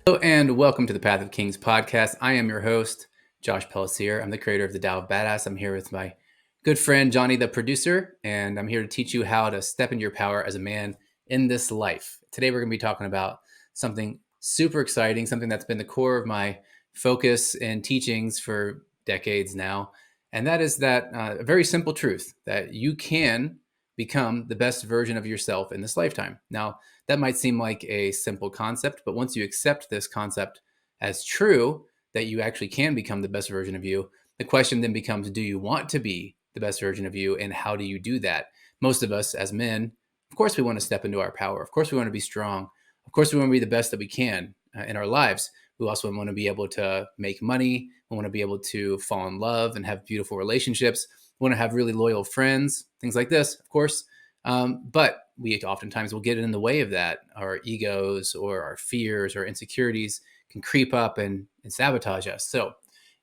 Hello and welcome to the Path of Kings podcast. I am your host, Josh Pellicer. I'm the creator of the Tao of Badass. I'm here with my good friend, Johnny, the producer, and I'm here to teach you how to step into your power as a man in this life. Today, we're going to be talking about something super exciting, something that's been the core of my focus and teachings for decades now. And that is that a very simple truth that you can become the best version of yourself in this lifetime. Now, that might seem like a simple concept, but once you accept this concept as true, that you actually can become the best version of you, the question then becomes, do you want to be the best version of you? And how do you do that? Most of us as men, of course, we want to step into our power. Of course, we want to be strong. Of course, we want to be the best that we can in our lives. We also want to be able to make money. We want to be able to fall in love and have beautiful relationships. We want to have really loyal friends, things like this, of course. But we oftentimes will get in the way of that. Our egos or our fears or insecurities can creep up and sabotage us. So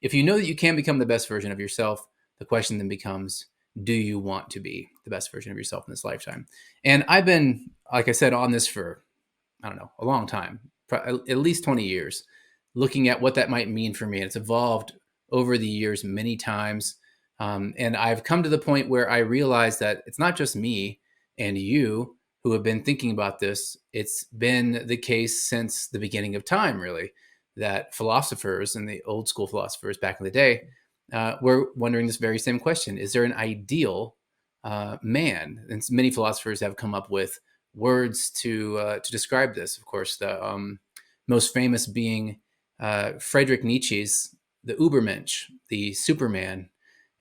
if you know that you can become the best version of yourself, the question then becomes, do you want to be the best version of yourself in this lifetime? And I've been, like I said, on this for, I don't know, a long time, at least 20 years, looking at what that might mean for me. And it's evolved over the years many times. And I've come to the point where I realize that it's not just me and you who have been thinking about this. It's been the case since the beginning of time, really, that philosophers and the old school philosophers back in the day were wondering this very same question. Is there an ideal man? And many philosophers have come up with words to describe this. Of course, the most famous being Friedrich Nietzsche's the Ubermensch, the Superman.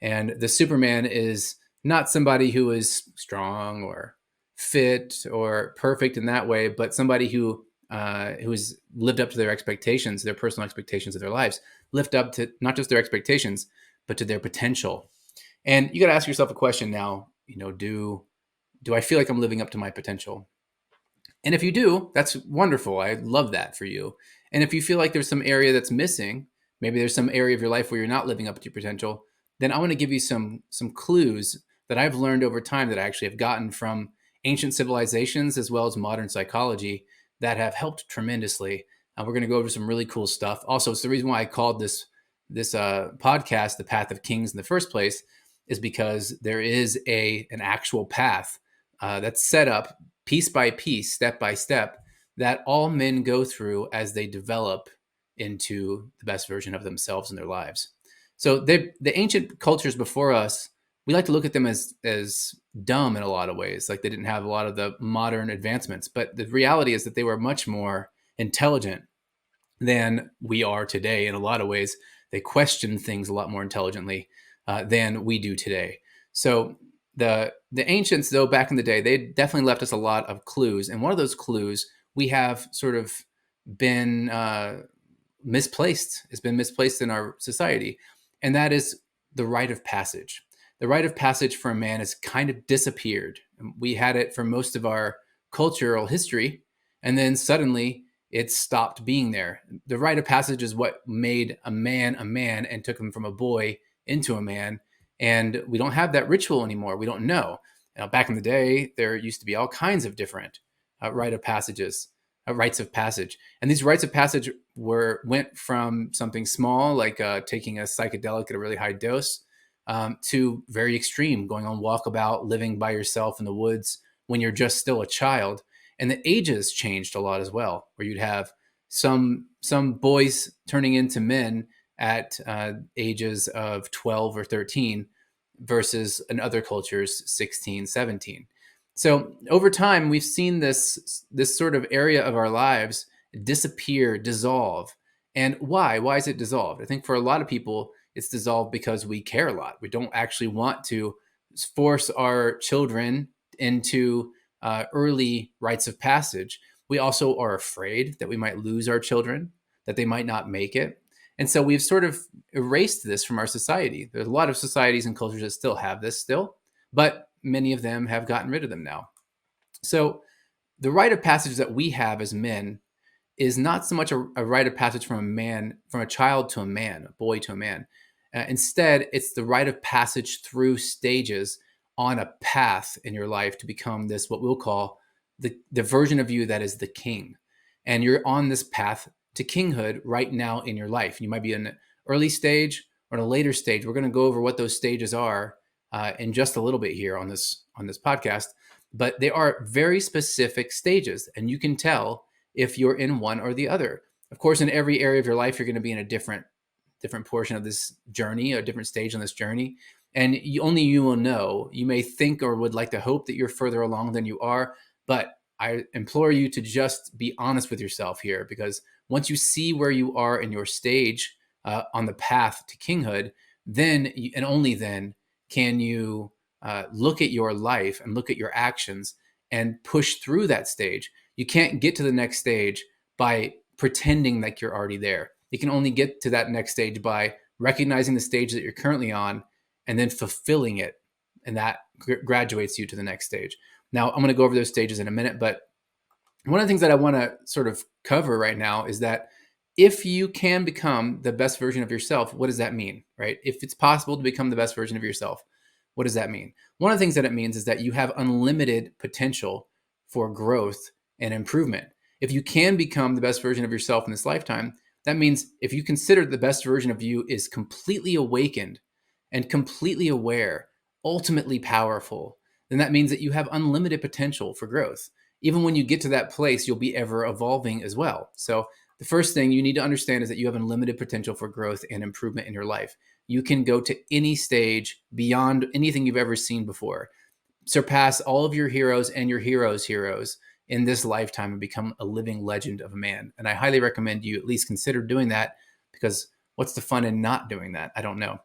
And the Superman is not somebody who is strong or fit or perfect in that way, but somebody who has lived up to their expectations, their personal expectations of their lives, lift up to not just their expectations, but to their potential. And you got to ask yourself a question now. Do I feel like I'm living up to my potential? And if you do, that's wonderful. I love that for you. And if you feel like there's some area that's missing, maybe there's some area of your life where you're not living up to your potential, then I want to give you some clues that I've learned over time that I actually have gotten from ancient civilizations as well as modern psychology that have helped tremendously. We're going to go over some really cool stuff. Also, it's the reason why I called this podcast "The Path of Kings" in the first place, is because there is an actual path that's set up piece by piece, step by step, that all men go through as they develop into the best version of themselves in their lives. So the ancient cultures before us, we like to look at them as dumb in a lot of ways, like they didn't have a lot of the modern advancements. But the reality is that they were much more intelligent than we are today in a lot of ways. They question things a lot more intelligently than we do today. So the ancients, though, back in the day, they definitely left us a lot of clues. And one of those clues we have sort of been misplaced. It's been misplaced in our society. And that is the rite of passage. The rite of passage for a man has kind of disappeared. We had it for most of our cultural history. And then suddenly it stopped being there. The rite of passage is what made a man and took him from a boy into a man. And we don't have that ritual anymore. We don't know. Now, back in the day, there used to be all kinds of different rites of passage. And these rites of passage went from something small, like taking a psychedelic at a really high dose, to very extreme, going on walkabout, living by yourself in the woods when you're just still a child. And the ages changed a lot as well, where you'd have some boys turning into men at ages of 12 or 13 versus in other cultures 16, 17. So over time, we've seen this sort of area of our lives disappear, dissolve. And why? Why is it dissolved? I think for a lot of people, it's dissolved because we care a lot. We don't actually want to force our children into early rites of passage. We also are afraid that we might lose our children, that they might not make it. And so we've sort of erased this from our society. There's a lot of societies and cultures that still have this still, but many of them have gotten rid of them now. So the rite of passage that we have as men is not so much a rite of passage from a child to a man, a boy to a man. Instead, it's the rite of passage through stages on a path in your life to become this, what we'll call the version of you that is the king. And you're on this path to kinghood right now in your life. You might be in an early stage or in a later stage. We're going to go over what those stages are in just a little bit here on this podcast. But they are very specific stages, and you can tell if you're in one or the other. Of course, in every area of your life, you're going to be in a different portion of this journey, a different stage on this journey. And only you will know. You may think or would like to hope that you're further along than you are, but I implore you to just be honest with yourself here, because once you see where you are in your stage on the path to kinghood, then and only then can you look at your life and look at your actions and push through that stage. You can't get to the next stage by pretending like you're already there. You can only get to that next stage by recognizing the stage that you're currently on and then fulfilling it. And that graduates you to the next stage. Now, I'm going to go over those stages in a minute, but one of the things that I want to sort of cover right now is that if you can become the best version of yourself, what does that mean, right? If it's possible to become the best version of yourself, what does that mean? One of the things that it means is that you have unlimited potential for growth and improvement. If you can become the best version of yourself in this lifetime, that means if you consider the best version of you is completely awakened and completely aware, ultimately powerful, then that means that you have unlimited potential for growth. Even when you get to that place, you'll be ever evolving as well. So the first thing you need to understand is that you have unlimited potential for growth and improvement in your life. You can go to any stage beyond anything you've ever seen before, surpass all of your heroes and your heroes' heroes in this lifetime and become a living legend of a man. And I highly recommend you at least consider doing that, because what's the fun in not doing that? I don't know.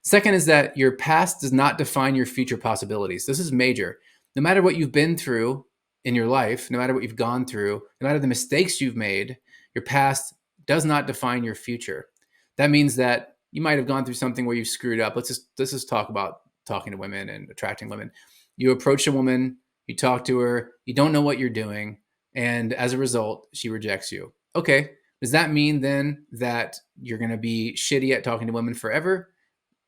Second is that your past does not define your future possibilities. This is major. No matter what you've been through in your life, no matter what you've gone through, no matter the mistakes you've made, your past does not define your future. That means that you might have gone through something where you screwed up. Let's just talk about talking to women and attracting women. You approach a woman, you talk to her, you don't know what you're doing, and as a result, she rejects you. Okay, does that mean then that you're going to be shitty at talking to women forever?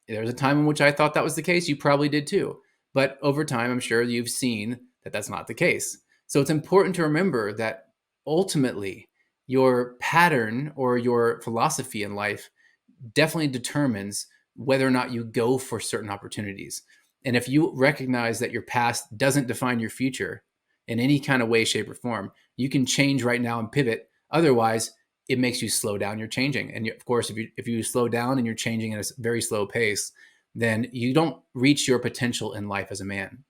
There's a time in which I thought that was the case. You probably did too. But over time, I'm sure you've seen that that's not the case. So it's important to remember that ultimately, your pattern or your philosophy in life definitely determines whether or not you go for certain opportunities. And if you recognize that your past doesn't define your future in any kind of way, shape, or form, you can change right now and pivot. Otherwise, it makes you slow down your changing. And of course, if you slow down and you're changing at a very slow pace, then you don't reach your potential in life as a man.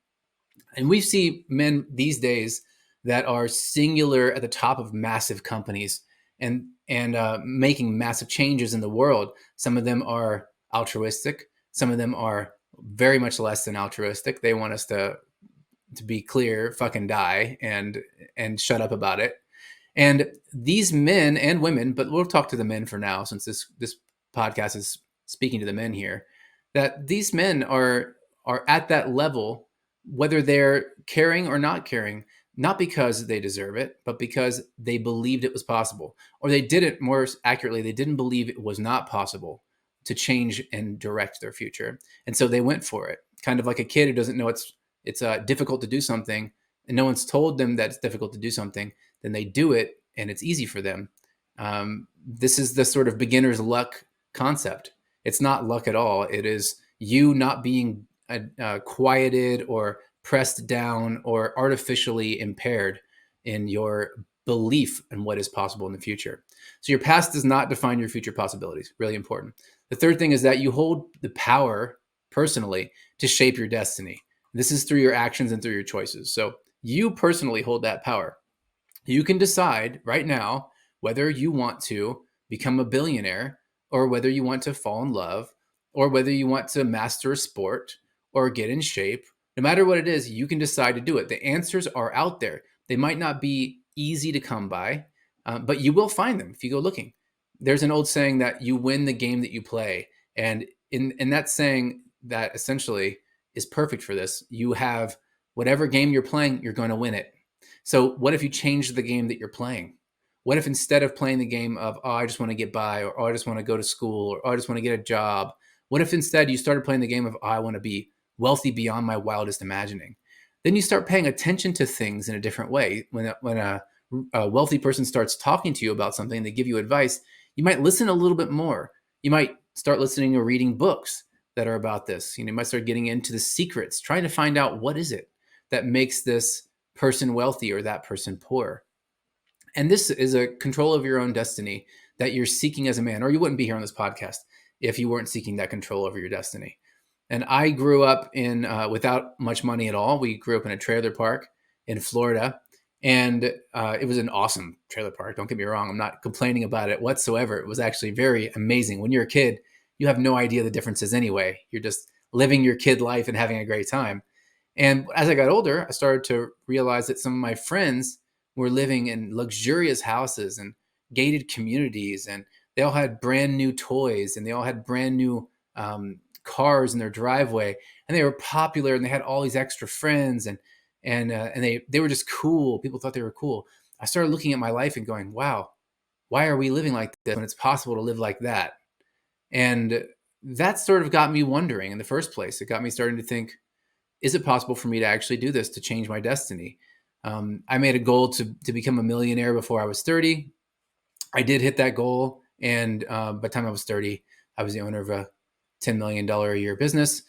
And we see men these days that are singular at the top of massive companies and making massive changes in the world. Some of them are altruistic. Some of them are very much less than altruistic. They want us to be clear, fucking die and shut up about it. And these men and women, but we'll talk to the men for now, since this podcast is speaking to the men here, that these men are at that level, whether they're caring or not caring, not because they deserve it, but because they believed it was possible. Or they didn't, more accurately, they didn't believe it was not possible to change and direct their future. And so they went for it. Kind of like a kid who doesn't know it's difficult to do something, and no one's told them that it's difficult to do something, then they do it and it's easy for them. This is the sort of beginner's luck concept. It's not luck at all. It is you not being quieted or pressed down or artificially impaired in your belief in what is possible in the future. So your past does not define your future possibilities. Really important. The third thing is that you hold the power personally to shape your destiny. This is through your actions and through your choices. So you personally hold that power. You can decide right now whether you want to become a billionaire, or whether you want to fall in love, or whether you want to master a sport or get in shape. No matter what it is, you can decide to do it. The answers are out there. They might not be easy to come by, but you will find them if you go looking. There's an old saying that you win the game that you play. And in that saying, that essentially is perfect for this. You have whatever game you're playing, you're going to win it. So what if you change the game that you're playing? What if instead of playing the game of, oh, I just want to get by, or oh, I just want to go to school, or oh, I just want to get a job, what if instead you started playing the game of, oh, I want to be wealthy beyond my wildest imagining? Then you start paying attention to things in a different way. When a a wealthy person starts talking to you about something, they give you advice, you might listen a little bit more. You might start listening or reading books that are about this. You might start getting into the secrets, trying to find out what is it that makes this person wealthy or that person poor. And this is a control of your own destiny that you're seeking as a man, or you wouldn't be here on this podcast if you weren't seeking that control over your destiny. And I grew up in without much money at all. We grew up in a trailer park in Florida, and it was an awesome trailer park. Don't get me wrong; I'm not complaining about it whatsoever. It was actually very amazing. When you're a kid, you have no idea the differences anyway. You're just living your kid life and having a great time. And as I got older, I started to realize that some of my friends were living in luxurious houses and gated communities, and they all had brand new toys, and they all had brand new cars in their driveway, and they were popular, and they had all these extra friends, and they were just cool. People thought they were cool. I started looking at my life and going, "Wow, why are we living like this when it's possible to live like that?" And that sort of got me wondering in the first place. It got me starting to think, is it possible for me to actually do this to change my destiny? I made a goal to become a millionaire before I was 30. I did hit that goal. And by the time I was 30, I was the owner of a $10 million a year business.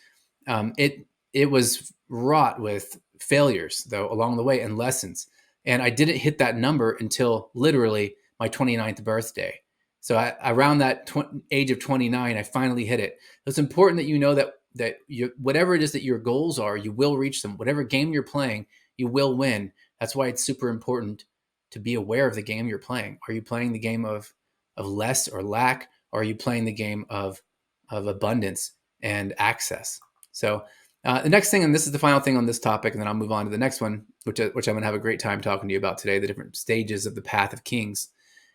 It was wrought with failures, though, along the way and lessons. And I didn't hit that number until literally my 29th birthday. So around that age of 29, I finally hit it. It's important that you know that you, whatever it is that your goals are, you will reach them. Whatever game you're playing, you will win. That's why it's super important to be aware of the game you're playing. Are you playing the game of less or lack, or are you playing the game of abundance and access? So the next thing, and this is the final thing on this topic, and then I'll move on to the next one, which I'm going to have a great time talking to you about today, the different stages of the path of kings,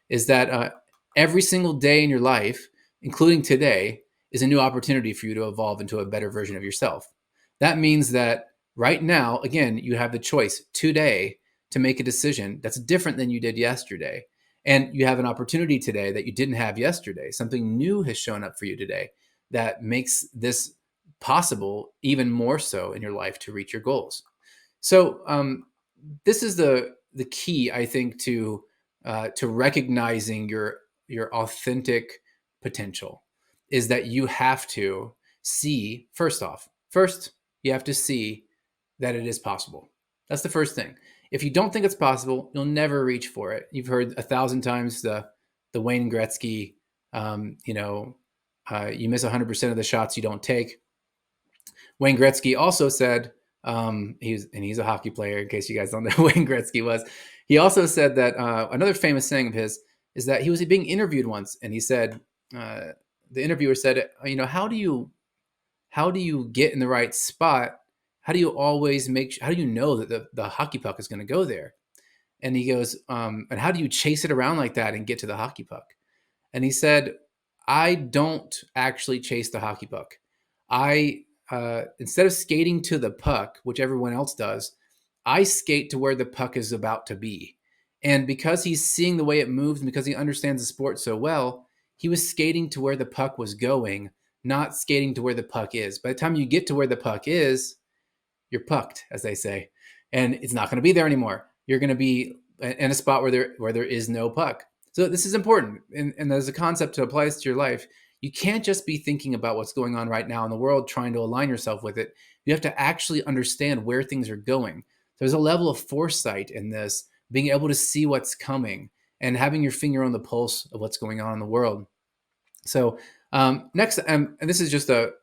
is that every single day in your life, including today, is a new opportunity for you to evolve into a better version of yourself. That means that right now, again, you have the choice today to make a decision that's different than you did yesterday. And you have an opportunity today that you didn't have yesterday. Something new has shown up for you today that makes this possible even more so in your life to reach your goals. So this is the key, I think, to recognizing your authentic potential, is that you have to see first, you have to see that it is possible. That's the first thing. If you don't think it's possible, you'll never reach for it. You've heard 1,000 times the Wayne Gretzky, you miss 100% of the shots you don't take. Wayne Gretzky also said, he's a hockey player, in case you guys don't know who Wayne Gretzky was. He also said that another famous saying of his is that he was being interviewed once, and he said, the interviewer said, how do you get in the right spot? How do you always how do you know that the hockey puck is going to go there? And he goes, and how do you chase it around like that and get to the hockey puck? And he said, I don't actually chase the hockey puck. I instead of skating to the puck, which everyone else does, I skate to where the puck is about to be. And because he's seeing the way it moves and because he understands the sport so well, he was skating to where the puck was going, not skating to where the puck is. By the time you get to where the puck is, you're pucked, as they say, and it's not going to be there anymore. You're going to be in a spot where there is no puck. So this is important, and there's a concept to apply this to your life. You can't just be thinking about what's going on right now in the world, trying to align yourself with it. You have to actually understand where things are going. There's a level of foresight in this, being able to see what's coming and having your finger on the pulse of what's going on in the world. So next, and this is just a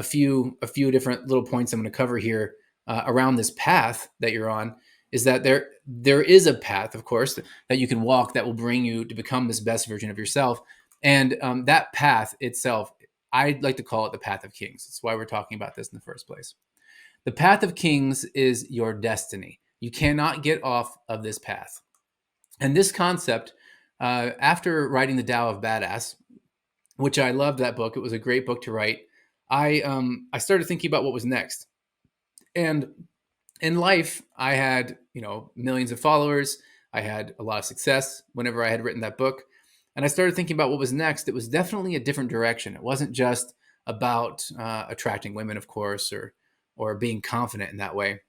few different little points I'm going to cover here around this path that you're on, is that there is a path, of course, that you can walk that will bring you to become this best version of yourself. And that path itself, I'd like to call it the path of kings. That's why we're talking about this in the first place. The path of kings is your destiny. You cannot get off of this path. And this concept, after writing the Tao of Badass, which I loved that book, it was a great book to write, I started thinking about what was next. And in life, I had, millions of followers. I had a lot of success whenever I had written that book. And I started thinking about what was next. It was definitely a different direction. It wasn't just about attracting women, of course, or being confident in that way.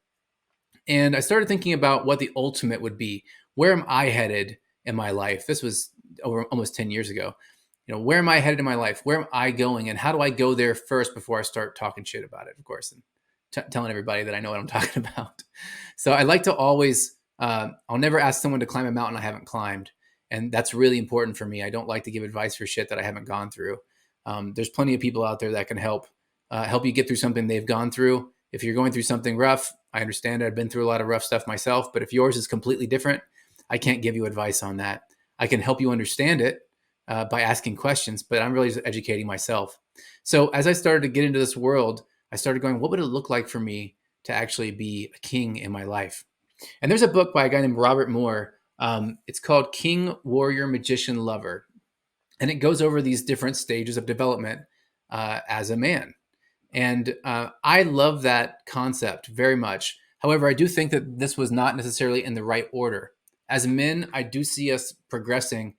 And I started thinking about what the ultimate would be. where am I headed in my life? This was over almost 10 years ago. Where am I headed in my life? Where am I going? And how do I go there first before I start talking shit about it, of course, and telling everybody that I know what I'm talking about. So I like to always, I'll never ask someone to climb a mountain I haven't climbed. And that's really important for me. I don't like to give advice for shit that I haven't gone through. There's plenty of people out there that can help you get through something they've gone through. If you're going through something rough, I understand. I've been through a lot of rough stuff myself, but if yours is completely different, I can't give you advice on that. I can help you understand it by asking questions, but I'm really just educating myself. So as I started to get into this world, I started going, what would it look like for me to actually be a king in my life? And there's a book by a guy named Robert Moore. It's called King, Warrior, Magician, Lover. And it goes over these different stages of development as a man. And I love that concept very much. However, I do think that this was not necessarily in the right order. As men, I do see us progressing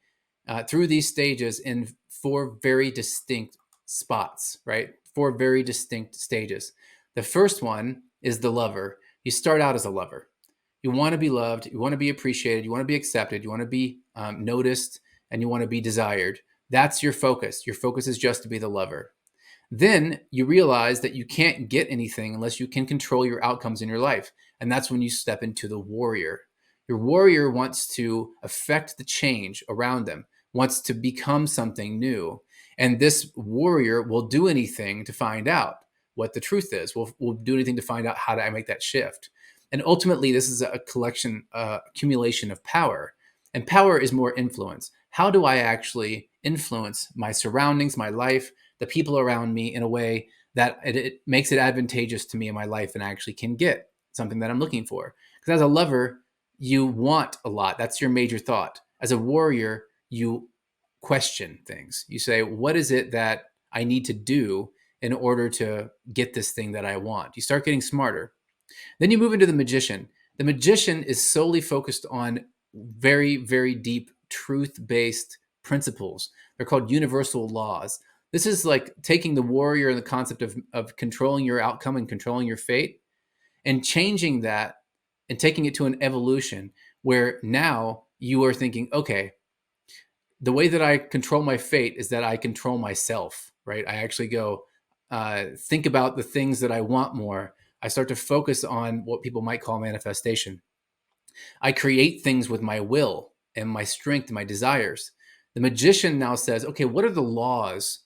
through these stages in four very distinct spots, right? Four very distinct stages. The first one is the lover. You start out as a lover. You want to be loved. You want to be appreciated. You want to be accepted. You want to be noticed, and you want to be desired. That's your focus. Your focus is just to be the lover. Then you realize that you can't get anything unless you can control your outcomes in your life. And that's when you step into the warrior. Your warrior wants to affect the change around them, wants to become something new. And this warrior will do anything to find out what the truth is. We'll do anything to find out how do I make that shift. And ultimately, this is a accumulation of power. And power is more influence. How do I actually influence my surroundings, my life, the people around me in a way that it makes it advantageous to me in my life and I actually can get something that I'm looking for? Because as a lover, you want a lot. That's your major thought. As a warrior, you question things. You say, what is it that I need to do in order to get this thing that I want? You start getting smarter. Then you move into the magician. The magician is solely focused on very, very deep truth-based principles. They're called universal laws. This is like taking the warrior and the concept of controlling your outcome and controlling your fate and changing that and taking it to an evolution where now you are thinking, okay, the way that I control my fate is that I control myself, right? I actually go think about the things that I want more. I start to focus on what people might call manifestation. I create things with my will and my strength and my desires. The magician now says, okay, what are the laws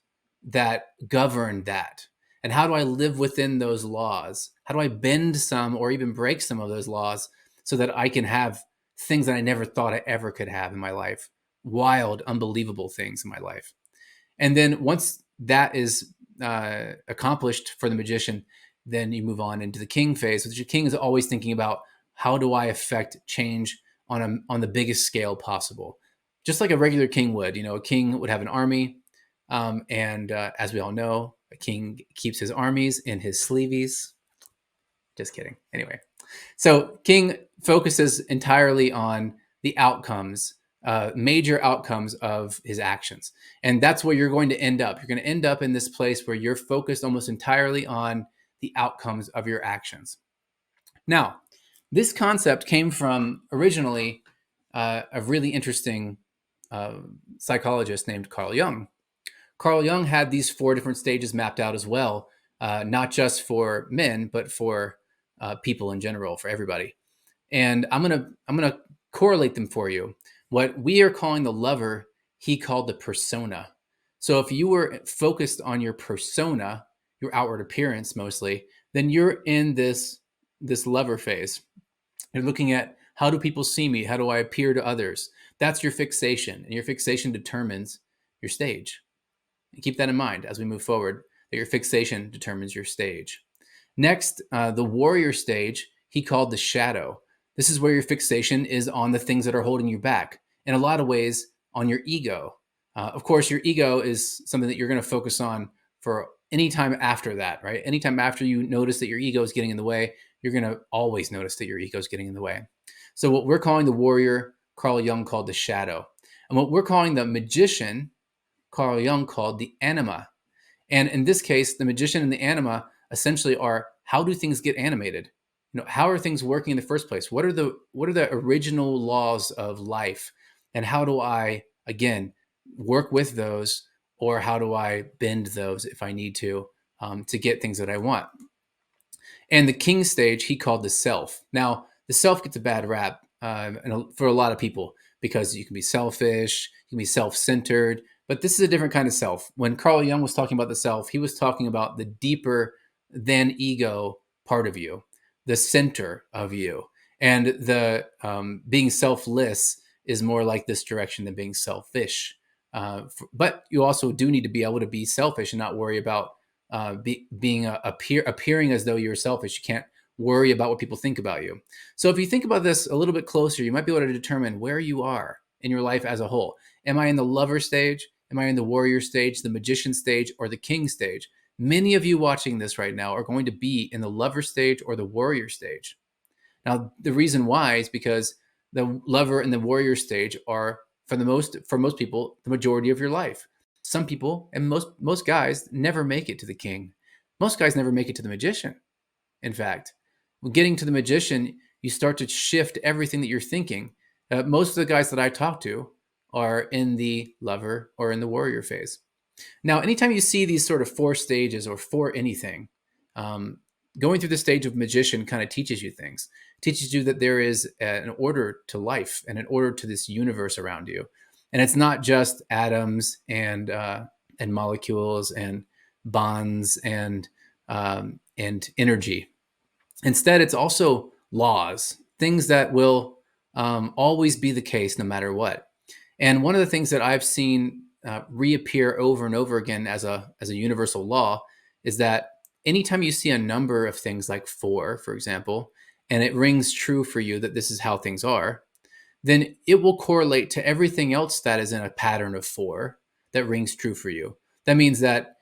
that govern that? And how do I live within those laws? How do I bend some or even break some of those laws so that I can have things that I never thought I ever could have in my life? Wild, unbelievable things in my life. And then once that is accomplished for the magician, then you move on into the king phase, which the king is always thinking about how do I affect change on the biggest scale possible, just like a regular king would. A king would have an army, and as we all know, a king keeps his armies in his sleeveys. Just kidding. Anyway, so king focuses entirely on the outcomes, major outcomes of his actions. And that's where you're going to end up. You're going to end up in this place where you're focused almost entirely on the outcomes of your actions. Now, this concept came from originally a really interesting psychologist named Carl Jung. Carl Jung had these 4 different stages mapped out as well, not just for men, but for people in general, for everybody. And I'm gonna correlate them for you. What we are calling the lover, he called the persona. So if you were focused on your persona, your outward appearance mostly, then you're in this lover phase. You're looking at, how do people see me? How do I appear to others? That's your fixation, and your fixation determines your stage. And keep that in mind as we move forward, that your fixation determines your stage. Next, the warrior stage, he called the shadow. This is where your fixation is on the things that are holding you back. In a lot of ways, on your ego. Of course, your ego is something that you're going to focus on for any time after that, right? Anytime after you notice that your ego is getting in the way, you're going to always notice that your ego is getting in the way. So what we're calling the warrior, Carl Jung called the shadow. And what we're calling the magician, Carl Jung called the anima. And in this case, the magician and the anima essentially are, how do things get animated? how are things working in the first place? What are the original laws of life? And how do I, again, work with those, or how do I bend those if I need to get things that I want? And the king stage, he called the self. Now, the self gets a bad rap for a lot of people because you can be selfish, you can be self centered, but this is a different kind of self. When Carl Jung was talking about the self, he was talking about the deeper than ego part of you, the center of you. And the being selfless is more like this direction than being selfish. But you also do need to be able to be selfish and not worry about appearing as though you're selfish. You can't worry about what people think about you. So if you think about this a little bit closer, you might be able to determine where you are in your life as a whole. Am I in the lover stage? Am I in the warrior stage, the magician stage, or the king stage? Many of you watching this right now are going to be in the lover stage or the warrior stage. Now, the reason why is because the lover and the warrior stage are, for most people, the majority of your life. Some people, and most guys, never make it to the king. Most guys never make it to the magician. In fact, when getting to the magician, you start to shift everything that you're thinking. Most of the guys that I talk to are in the lover or in the warrior phase. Now, anytime you see these sort of four stages or for anything, um, going through the stage of magician kind of teaches you things. It teaches you that there is an order to life and an order to this universe around you, and it's not just atoms and molecules and bonds and energy. Instead, it's also laws, things that will always be the case no matter what. And one of the things that I've seen reappear over and over again as a universal law is that anytime you see a number of things like four, for example, and it rings true for you that this is how things are, then it will correlate to everything else that is in a pattern of four that rings true for you. That means that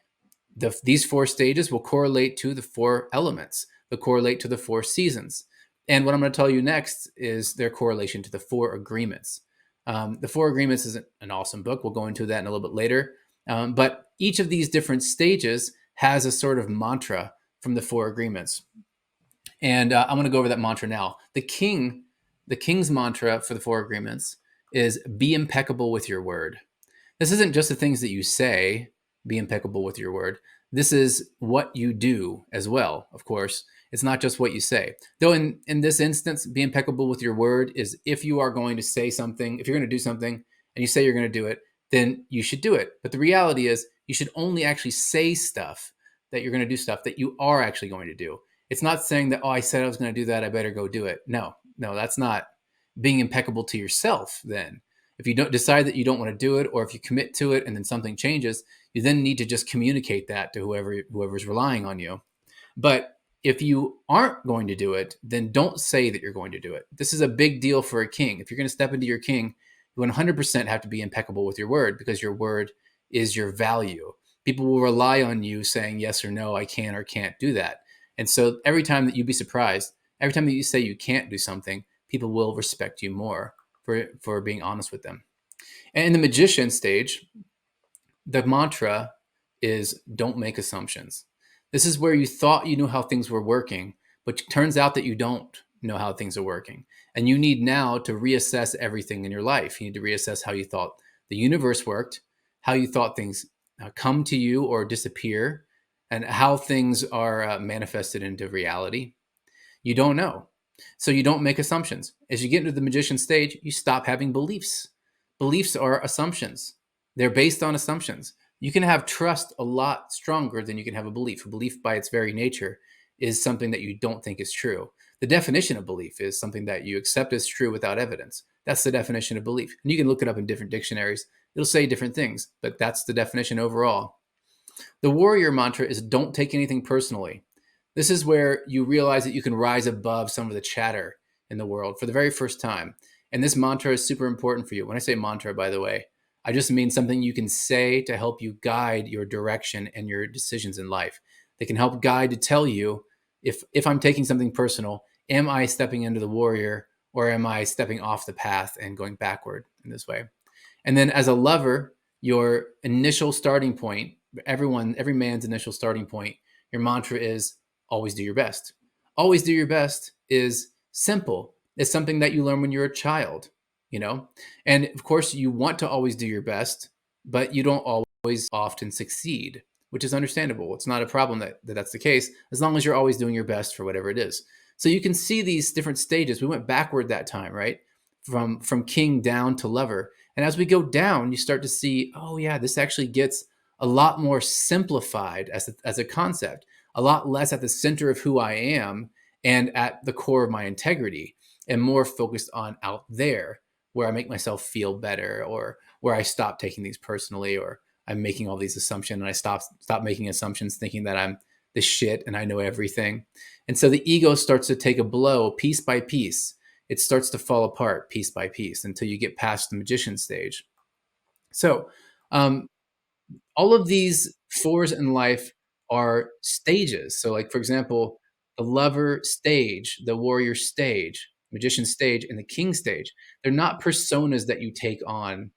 these four stages will correlate to the four elements, they'll correlate to the four seasons. And what I'm going to tell you next is their correlation to the four agreements. The Four Agreements is an awesome book. We'll go into that in a little bit later. But each of these different stages has a sort of mantra from the Four Agreements. And I'm going to go over that mantra now. The king's mantra for the Four Agreements is be impeccable with your word. This isn't just the things that you say, be impeccable with your word. This is what you do as well, of course. It's not just what you say. Though in this instance, be impeccable with your word is if you are going to say something, if you're going to do something and you say you're going to do it, then you should do it. But the reality is you should only actually say stuff that you're going to do stuff that you are actually going to do. It's not saying that, oh, I said I was going to do that, I better go do it. No, that's not being impeccable to yourself then. If you don't decide that you don't want to do it, or if you commit to it and then something changes, you then need to just communicate that to whoever's relying on you. But if you aren't going to do it, then don't say that you're going to do it. This is a big deal for a king. If you're going to step into your king, you 100% have to be impeccable with your word, because your word is your value. People will rely on you saying yes or no, I can or can't do that. And so every time that you be surprised, every time that you say you can't do something, people will respect you more for being honest with them. And in the magician stage, the mantra is don't make assumptions. This is where you thought you knew how things were working, but it turns out that you don't know how things are working. And you need now to reassess everything in your life. You need to reassess how you thought the universe worked, how you thought things come to you or disappear, and how things are manifested into reality. You don't know. So you don't make assumptions. As you get into the magician stage, you stop having beliefs. Beliefs are assumptions. They're based on assumptions. You can have trust a lot stronger than you can have a belief. A belief by its very nature is something that you don't think is true. The definition of belief is something that you accept as true without evidence. That's the definition of belief. And you can look it up in different dictionaries. It'll say different things, but that's the definition overall. The warrior mantra is don't take anything personally. This is where you realize that you can rise above some of the chatter in the world for the very first time. And this mantra is super important for you. When I say mantra, by the way, I just mean something you can say to help you guide your direction and your decisions in life. They can help guide to tell you if I'm taking something personal, am I stepping into the warrior, or am I stepping off the path and going backward in this way? And then as a lover, your initial starting point, every man's initial starting point, your mantra is always do your best. always do your best is simple. It's something that you learn when you're a child, you know? And of course, you want to always do your best, but you don't always often succeed, which is understandable. It's not a problem that that's the case, as long as you're always doing your best for whatever it is. So you can see these different stages. We went backward that time, right? From king down to lover. And as we go down, you start to see, oh yeah, this actually gets a lot more simplified as a concept, a lot less at the center of who I am and at the core of my integrity, and more focused on out there where I make myself feel better, or where I stop taking these personally, or I'm making all these assumptions and I stop making assumptions thinking that I'm the shit and I know everything. And so the ego starts to take a blow piece by piece. It starts to fall apart piece by piece until you get past the magician stage. So um, all of these fours in life are stages. So, like, for example, the lover stage, the warrior stage, magician stage, and the king stage, they're not personas that you take on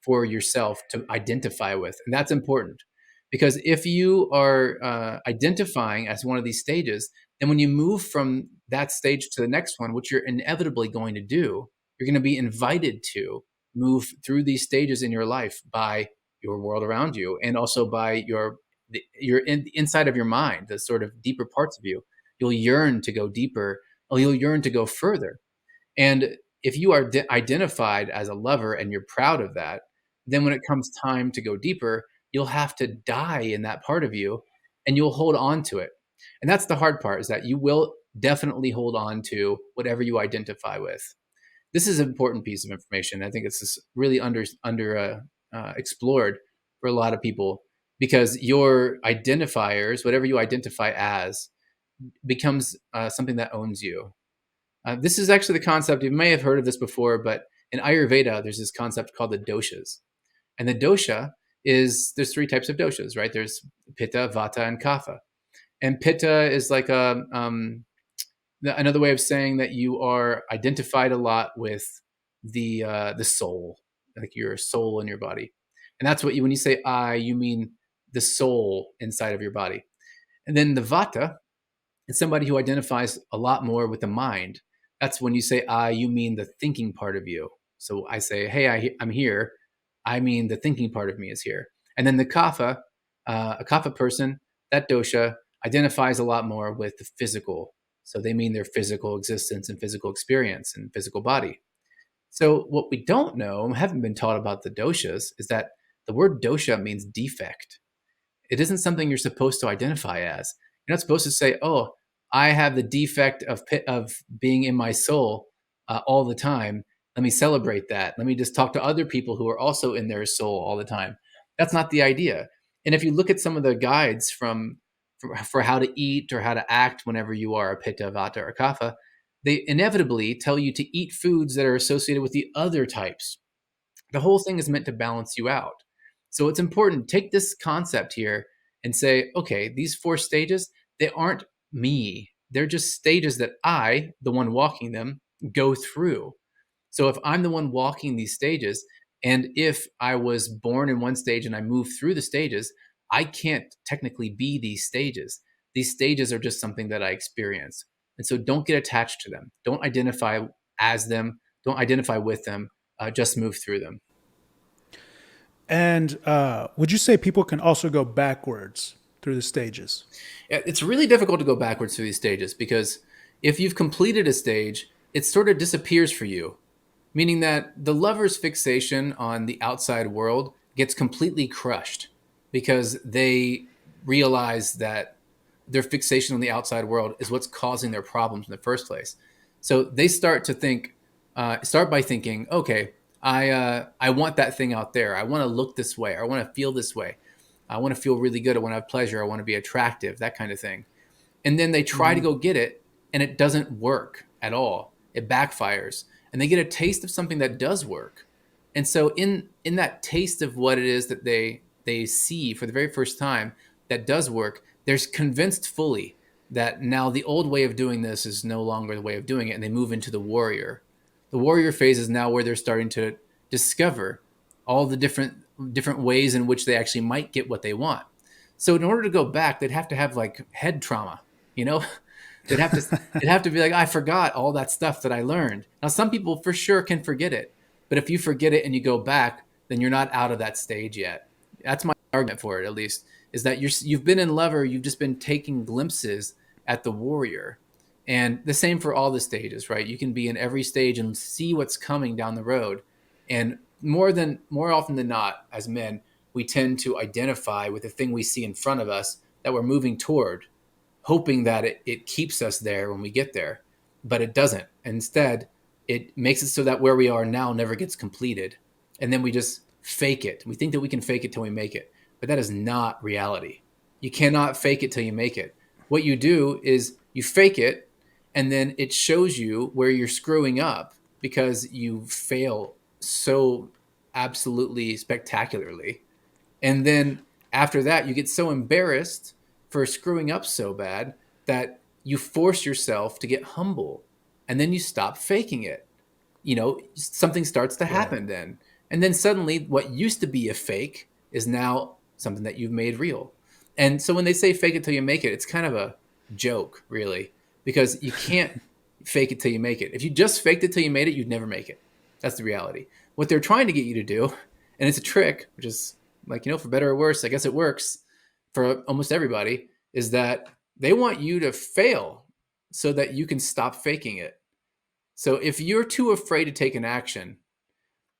for yourself to identify with. And that's important, because if you are identifying as one of these stages, then when you move from that stage to the next one, which you're inevitably going to do, you're going to be invited to move through these stages in your life by your world around you, and also by inside of your mind, the sort of deeper parts of you. You'll yearn to go deeper, or you'll yearn to go further. And if you are identified as a lover and you're proud of that, then when it comes time to go deeper, you'll have to die in that part of you, and you'll hold on to it. And that's the hard part, is that you will definitely hold on to whatever you identify with. This is an important piece of information. I think it's just really under explored for a lot of people, because your identifiers, whatever you identify as, becomes something that owns you. This is actually the concept, you may have heard of this before, but in Ayurveda, there's this concept called the doshas. And the dosha there's three types of doshas, right? There's pitta, vata, and kapha. And pitta is like another way of saying that you are identified a lot with the soul, like your soul in your body. And that's what when you say I, you mean the soul inside of your body. And then the vata, it's somebody who identifies a lot more with the mind. That's when you say I, you mean the thinking part of you. So I say, hey, I'm here. I mean the thinking part of me is here. And then the kapha, a kapha person, that dosha identifies a lot more with the physical. So they mean their physical existence and physical experience and physical body. So what we don't know, haven't been taught about the doshas, is that the word dosha means defect. It isn't something you're supposed to identify as. You're not supposed to say, "Oh, I have the defect of being in my soul all the time. Let me celebrate that. Let me just talk to other people who are also in their soul all the time." That's not the idea. And if you look at some of the guides for how to eat or how to act whenever you are a pitta, vata, or kapha, they inevitably tell you to eat foods that are associated with the other types. The whole thing is meant to balance you out. So it's important. Take this concept here and say, okay, these four stages, they aren't me. They're just stages that I, the one walking them, go through. So if I'm the one walking these stages, and if I was born in one stage and I move through the stages, I can't technically be these stages. These stages are just something that I experience. And so don't get attached to them. Don't identify as them. Don't identify with them. Just move through them. And would you say people can also go backwards through the stages? It's really difficult to go backwards through these stages, because if you've completed a stage, it sort of disappears for you, meaning that the lover's fixation on the outside world gets completely crushed, because they realize that their fixation on the outside world is what's causing their problems in the first place. So they start by thinking, okay, I want that thing out there. I want to look this way. I want to feel this way. I want to feel really good. I want to have pleasure. I want to be attractive, that kind of thing. And then they try to go get it, and it doesn't work at all. It backfires, and they get a taste of something that does work. And so in that taste of what it is that they see for the very first time that does work, they're convinced fully that now the old way of doing this is no longer the way of doing it, and they move into the warrior. The warrior phase is now where they're starting to discover all the different ways in which they actually might get what they want. So in order to go back, they'd have to have like head trauma, you know? They'd have to be like, I forgot all that stuff that I learned. Now, some people for sure can forget it, but if you forget it and you go back, then you're not out of that stage yet. That's my argument for it, at least, is that you've been in lover, you've just been taking glimpses at the warrior. And the same for all the stages, right? You can be in every stage and see what's coming down the road. And more often than not, as men, we tend to identify with the thing we see in front of us that we're moving toward, hoping that it keeps us there when we get there, but it doesn't. Instead, it makes it so that where we are now never gets completed. And then we just fake it. We think that we can fake it till we make it, but that is not reality. You cannot fake it till you make it. What you do is you fake it, and then it shows you where you're screwing up because you fail so absolutely spectacularly. And then after that, you get so embarrassed for screwing up so bad that you force yourself to get humble, and then you stop faking it. Something starts to Right. happen then. And then suddenly what used to be a fake is now something that you've made real. And so when they say fake it till you make it, it's kind of a joke, really, because you can't fake it till you make it. If you just faked it till you made it, you'd never make it. That's the reality. What they're trying to get you to do, and it's a trick, which is like, for better or worse, I guess it works for almost everybody, is that they want you to fail so that you can stop faking it. So if you're too afraid to take an action,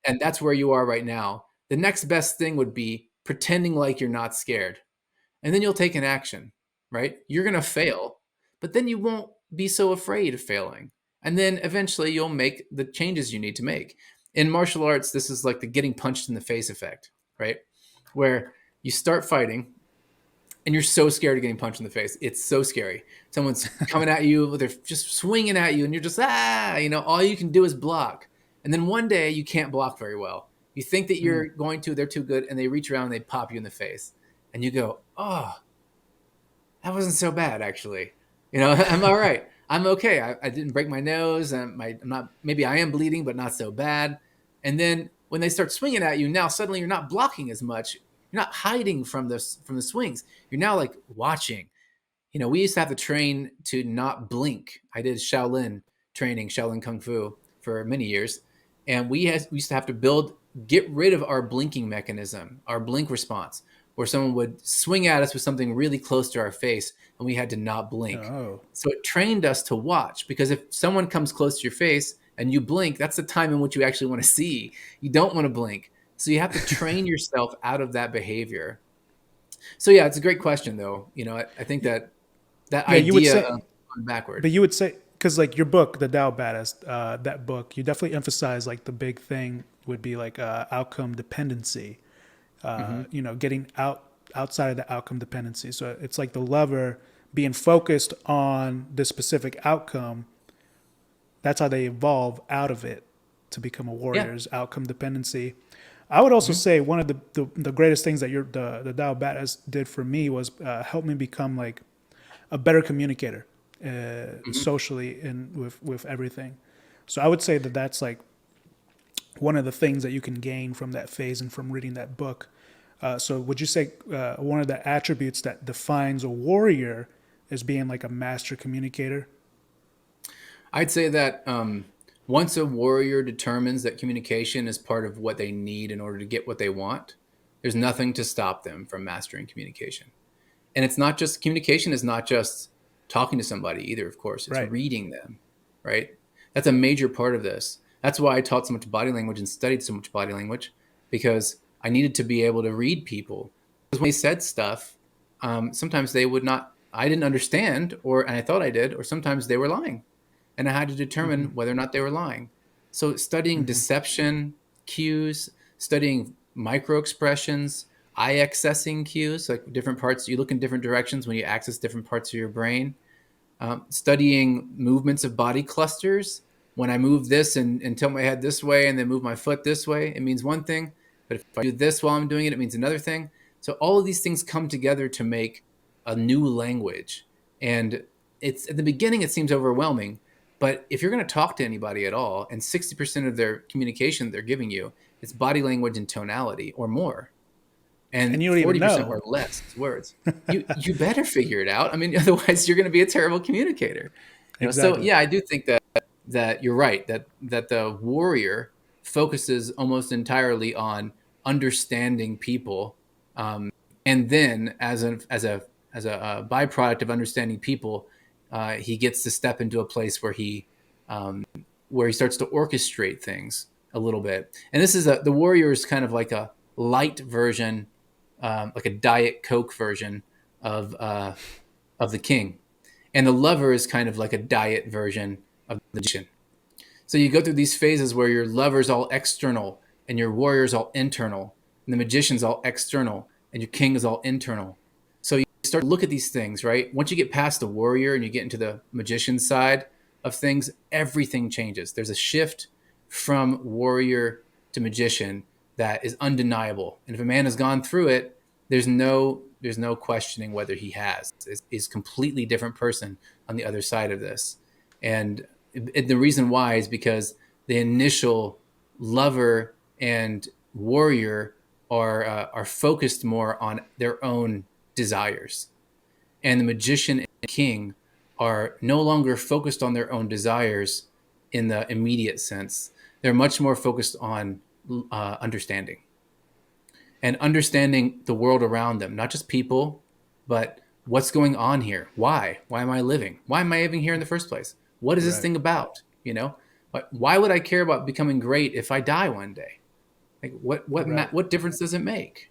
and that's where you are right now, the next best thing would be pretending like you're not scared. And then you'll take an action, right? You're going to fail, but then you won't be so afraid of failing. And then eventually you'll make the changes you need to make. In martial arts, this is like the getting punched in the face effect, right? Where you start fighting and you're so scared of getting punched in the face. It's so scary. Someone's coming at you, they're just swinging at you, and you're just, all you can do is block. And then one day you can't block very well. You think that Mm. they're too good, and they reach around and they pop you in the face. And you go, oh, that wasn't so bad, actually. I'm all right. I'm okay. I didn't break my nose. I'm not, maybe I am bleeding, but not so bad. And then when they start swinging at you, now suddenly you're not blocking as much. You're not hiding from the swings. You're now like watching. We used to have to train to not blink. I did Shaolin Kung Fu for many years. And we used to have to get rid of our blinking mechanism, our blink response, where someone would swing at us with something really close to our face and we had to not blink. Oh. So it trained us to watch, because if someone comes close to your face and you blink, that's the time in which you actually want to see. You don't want to blink. So you have to train yourself out of that behavior. So yeah, it's a great question though. I think that Yeah, you would idea say, of going backward. but you would say, because like your book, The Tao of Badass, that book, you definitely emphasize like the big thing would be like outcome dependency. Hmm. Getting outside of the outcome dependency. So it's like the lever being focused on the specific outcome. That's how they evolve out of it to become a Yeah. warrior, is outcome dependency. I would also Hmm. say one of the greatest things that the Tao Badass did for me was help me become like a better communicator Hmm. socially and with everything. So I would say that that's like one of the things that you can gain from that phase and from reading that book. So would you say one of the attributes that defines a warrior is being like a master communicator? I'd say that once a warrior determines that communication is part of what they need in order to get what they want, there's nothing to stop them from mastering communication. And it's not just communication is not just talking to somebody either, of course. It's Right. reading them, right? That's a major part of this. That's why I taught so much body language and studied so much body language, because I needed to be able to read people. Because when they said stuff, sometimes they would not, I didn't understand, and I thought I did, or sometimes they were lying. And I had to determine Mm-hmm. whether or not they were lying. So studying Mm-hmm. deception cues, studying micro expressions, eye accessing cues, like different parts, you look in different directions when you access different parts of your brain. Studying movements of body clusters. When I move this and tilt my head this way and then move my foot this way, it means one thing. But if I do this while I'm doing it, it means another thing. So all of these things come together to make a new language. And it's at the beginning, it seems overwhelming. But if you're going to talk to anybody at all, and 60% of their communication they're giving you, it's body language and tonality or more. And and you don't even 40% know. were less words. You better figure it out. I mean, otherwise you're going to be a terrible communicator. So Exactly. yeah, I do think that you're right, that the warrior focuses almost entirely on understanding people, and then as a byproduct of understanding people, he gets to step into a place um, where he starts to orchestrate things a little bit. And the warrior is kind of like a light version, like a diet Coke version of the king, and the lover is kind of like a diet version of the magician. So you go through these phases where your lover's all external and your warrior's all internal, and the magician's all external and your king is all internal. So you start to look at these things, right? Once you get past the warrior and you get into the magician side of things, everything changes. There's a shift from warrior to magician that is undeniable. And if a man has gone through it, there's no questioning whether he has. Is a completely different person on the other side of this. And the reason why is because the initial lover and warrior are focused more on their own desires, and the magician and king are no longer focused on their own desires in the immediate sense. They're much more focused on understanding and understanding the world around them, not just people, but what's going on here. Why am I living? Why am I even here in the first place? What is this Right. thing about? But why would I care about becoming great if I die one day? Like Right. what difference does it make?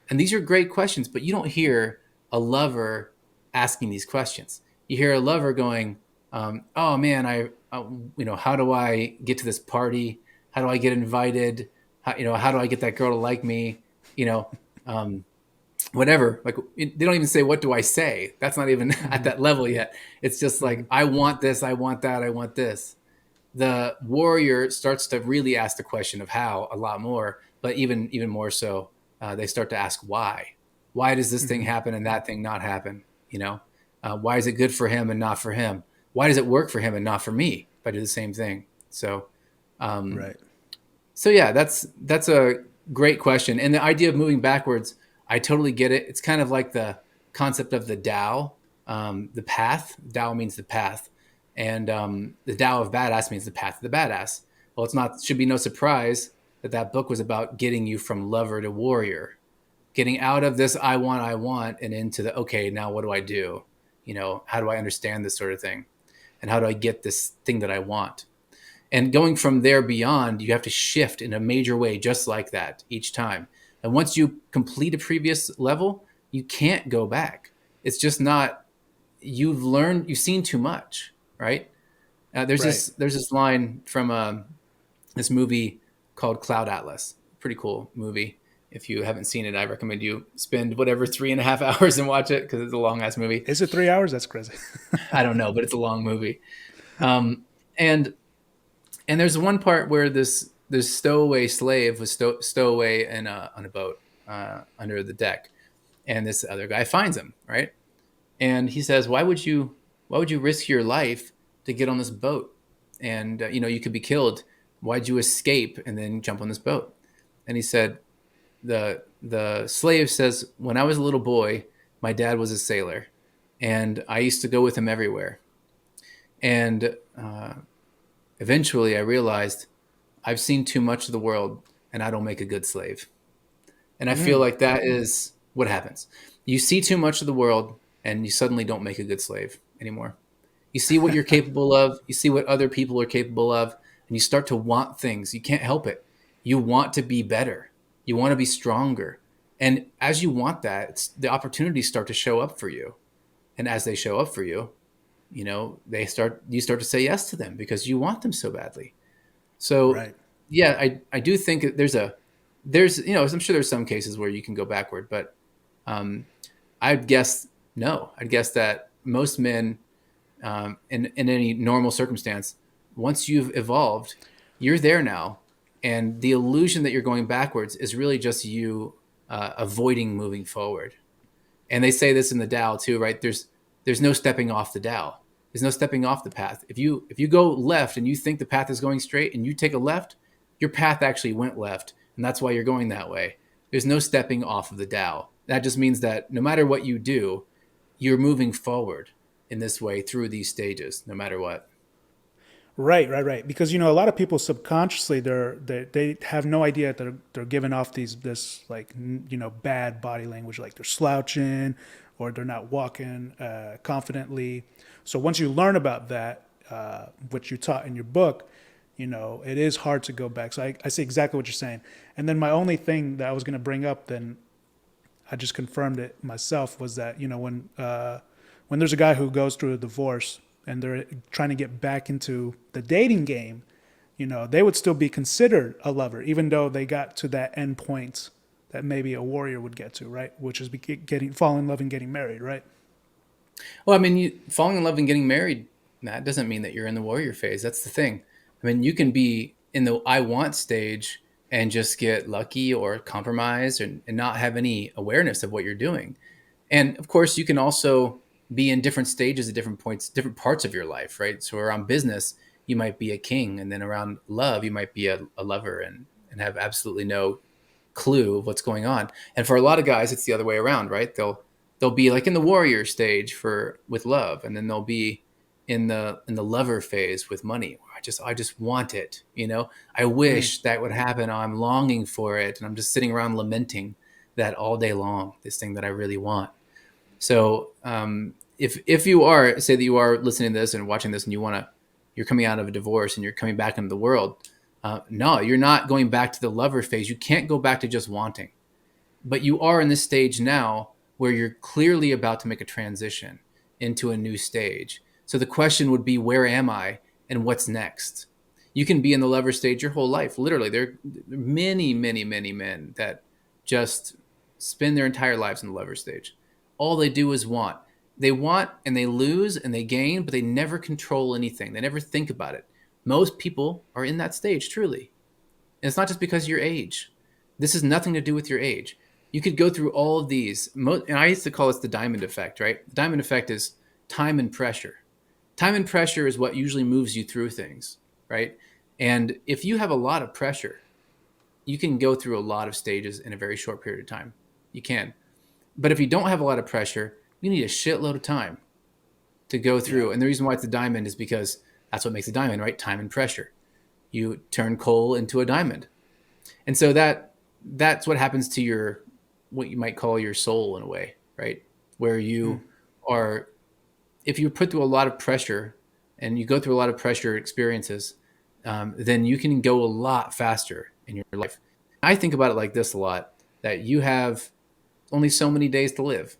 And these are great questions, but you don't hear a lover asking these questions. You hear a lover going, "Oh man, how do I get to this party? How do I get invited? How do I get that girl to like me? You know, um, whatever." Like they don't even say, "What do I say?" That's not even at Hmm. that level yet. It's just Hmm. like, "I want this, I want that, I want this." The warrior starts to really ask the question of how a lot more, but even more so, they start to ask why. Why does this thing Hmm. happen and that thing not happen? Why is it good for him and not for him? Why does it work for him and not for me if I do the same thing? Um, Right. so yeah, that's a great question. And the idea of moving backwards, I totally get it. It's kind of like the concept of the Tao, the path. Tao means the path, and the Tao of Badass means the path of the badass. Well, it's not should be no surprise that book was about getting you from lover to warrior, getting out of this I want, and into the okay, now what do I do? How do I understand this sort of thing, and how do I get this thing that I want? And going from there beyond, you have to shift in a major way, just like that each time. And once you complete a previous level, you can't go back. It's just not, you've seen too much, right? There's Right. this line from this movie called Cloud Atlas. Pretty cool movie. If you haven't seen it, I recommend you spend whatever 3.5 hours and watch it because it's a long ass movie. Is it 3 hours? That's crazy. I don't know, but it's a long movie. Um, and And there's one part where this stowaway slave was stowaway on a boat under the deck, and this other guy finds him, right, and he says, "Why would you risk your life to get on this boat? And you could be killed. Why'd you escape and then jump on this boat?" And he said, the slave says, "When I was a little boy, my dad was a sailor, and I used to go with him everywhere. And eventually, I realized I've seen too much of the world and I don't make a good slave." And I feel Mm. like that is what happens. You see too much of the world and you suddenly don't make a good slave anymore. You see what you're capable of, you see what other people are capable of, and you start to want things. You can't help it. You want to be better. You want to be stronger. And as you want that, the opportunities start to show up for you. And as they show up for you, you start to say yes to them because you want them so badly. So Right. yeah, I do think that I'm sure there's some cases where you can go backward, but um, I'd guess no. I'd guess that most men, in any normal circumstance, once you've evolved, you're there now, and the illusion that you're going backwards is really just you avoiding moving forward. And they say this in the Tao too, right? There's no stepping off the Tao. There's no stepping off the path. If you go left and you think the path is going straight and you take a left, your path actually went left, and that's why you're going that way. There's no stepping off of the Tao. That just means that no matter what you do, you're moving forward in this way through these stages, no matter what. Right, right, right. Because a lot of people subconsciously they have no idea that they're giving off this like bad body language, like they're slouching or they're not walking confidently. So once you learn about that, which you taught in your book, it is hard to go back. So I see exactly what you're saying. And then my only thing that I was going to bring up, then I just confirmed it myself, was that when there's a guy who goes through a divorce and they're trying to get back into the dating game, they would still be considered a lover, even though they got to that end point that maybe a warrior would get to, right? Which is falling in love and getting married, right? Well, I mean, falling in love and getting married, that doesn't mean that you're in the warrior phase. That's the thing. I mean, you can be in the I want stage and just get lucky or compromise and not have any awareness of what you're doing. And of course, you can also be in different stages at different points, different parts of your life, right? So around business, you might be a king. And then around love, you might be a lover and have absolutely no clue of what's going on. And for a lot of guys, it's the other way around, right? They'll be like in the warrior stage for with love, and then they'll be in the lover phase with money. I just want it, you know. I Mm. wish that would happen. I'm longing for it, and I'm just sitting around lamenting that all day long. This thing that I really want. So if you are, say that you are listening to this and watching this, and you're coming out of a divorce and you're coming back into the world, no, you're not going back to the lover phase. You can't go back to just wanting, but you are in this stage now where you're clearly about to make a transition into a new stage. So the question would be, where am I and what's next? You can be in the lover stage your whole life. Literally, there are many, many, many men that just spend their entire lives in the lover stage. All they do is want. They want and they lose and they gain, but they never control anything. They never think about it. Most people are in that stage, truly. And it's not just because of your age. This has nothing to do with your age. You could go through all of these. And I used to call this the diamond effect, right? The diamond effect is time and pressure. Time and pressure is what usually moves you through things, right? And if you have a lot of pressure, you can go through a lot of stages in a very short period of time. You can. But if you don't have a lot of pressure, you need a shitload of time to go Yeah. through. And the reason why it's a diamond is because that's what makes a diamond, right? Time and pressure. You turn coal into a diamond. And so that's what happens to your what you might call your soul in a way, right? Where Mm. you are, if you put through a lot of pressure and you go through a lot of pressure experiences, then you can go a lot faster in your life. I think about it like this a lot: that you have only so many days to live,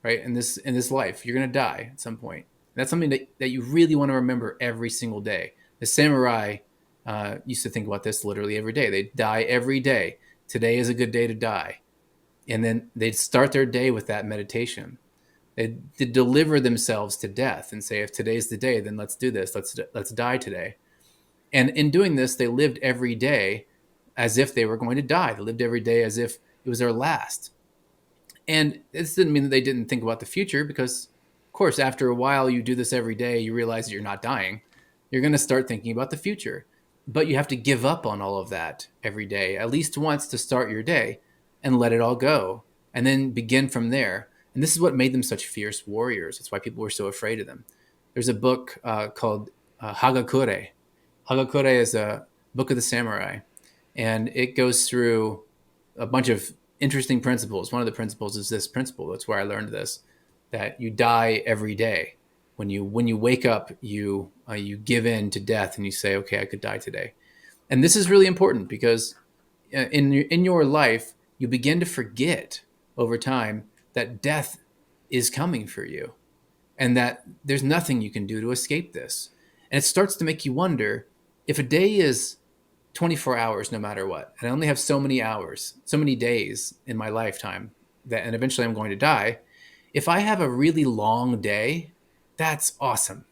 right? In this life, you're gonna die at some point. That's something that you really want to remember every single day. The samurai used to think about this literally every day. They die every day. Today is a good day to die, and then they'd start their day with that meditation. They'd deliver themselves to death and say, if today's the day, then let's do this. Let's die today. And in doing this, they lived every day as if they were going to die. They lived every day as if it was their last. And this didn't mean that they didn't think about the future, because, of course, after a while, you do this every day, you realize that you're not dying. You're going to start thinking about the future. But you have to give up on all of that every day, at least once, to start your day and let it all go, and then begin from there. And this is what made them such fierce warriors. That's why people were so afraid of them. There's a book called Hagakure. Hagakure is a book of the samurai, and it goes through a bunch of interesting principles. One of the principles is this principle. That's where I learned this: that you die every day. When you wake up, you give in to death and you say, okay, I could die today. And this is really important because in your life, you begin to forget over time that death is coming for you, and that there's nothing you can do to escape this. And it starts to make you wonder, if a day is 24 hours no matter what, and I only have so many hours, so many days in my lifetime, that and eventually I'm going to die. If I have a really long day, that's awesome.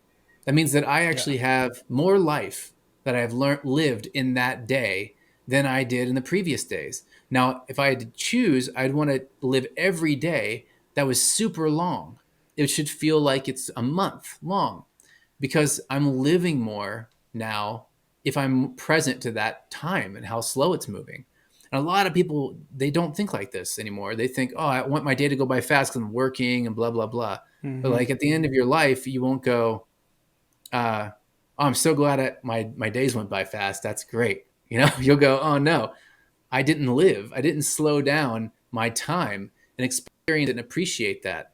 That means that I Yeah. actually have more life that I've lived in that day than I did in the previous days. Now, if I had to choose, I'd want to live every day that was super long. It should feel like it's a month long, because I'm living more now if I'm present to that time and how slow it's moving. And a lot of people, they don't think like this anymore. They think, oh, I want my day to go by fast because I'm working and blah, blah, blah. But Mm-hmm. like at the end of your life, you won't go, oh, I'm so glad my days went by fast. That's great. You'll go, oh no, I didn't live. I didn't slow down my time and experience and appreciate that.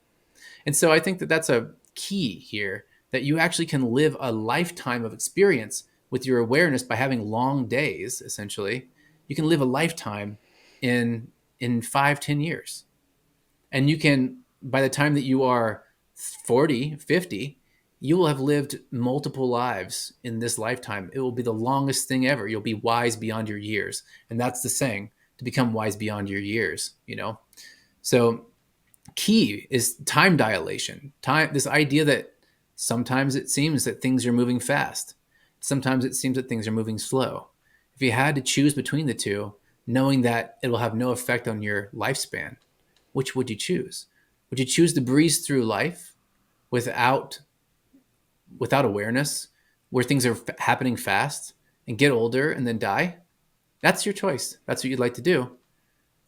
And so I think that that's a key here, that you actually can live a lifetime of experience with your awareness by having long days, essentially. You can live a lifetime in 5, 10 years. And you can, by the time that you are 40, 50, you will have lived multiple lives in this lifetime. It will be the longest thing ever. You'll be wise beyond your years. And that's the saying, to become wise beyond your years. So key is time dilation. This idea that sometimes it seems that things are moving fast. Sometimes it seems that things are moving slow. If you had to choose between the two, knowing that it will have no effect on your lifespan, which would you choose? Would you choose to breeze through life without awareness, where things are happening fast, and get older and then die? That's your choice. That's what you'd like to do.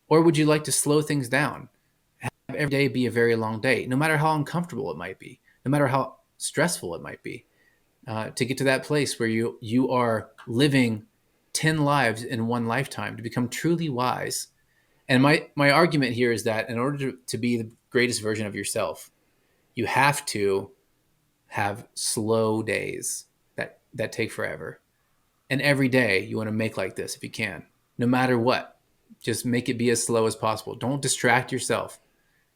Or would you like to slow things down? Have every day be a very long day, no matter how uncomfortable it might be, no matter how stressful it might be, to get to that place where you are living 10 lives in one lifetime, to become truly wise. And my argument here is that in order to be the greatest version of yourself, you have to have slow days that take forever. And every day you want to make like this if you can, no matter what. Just make it be as slow as possible. Don't distract yourself,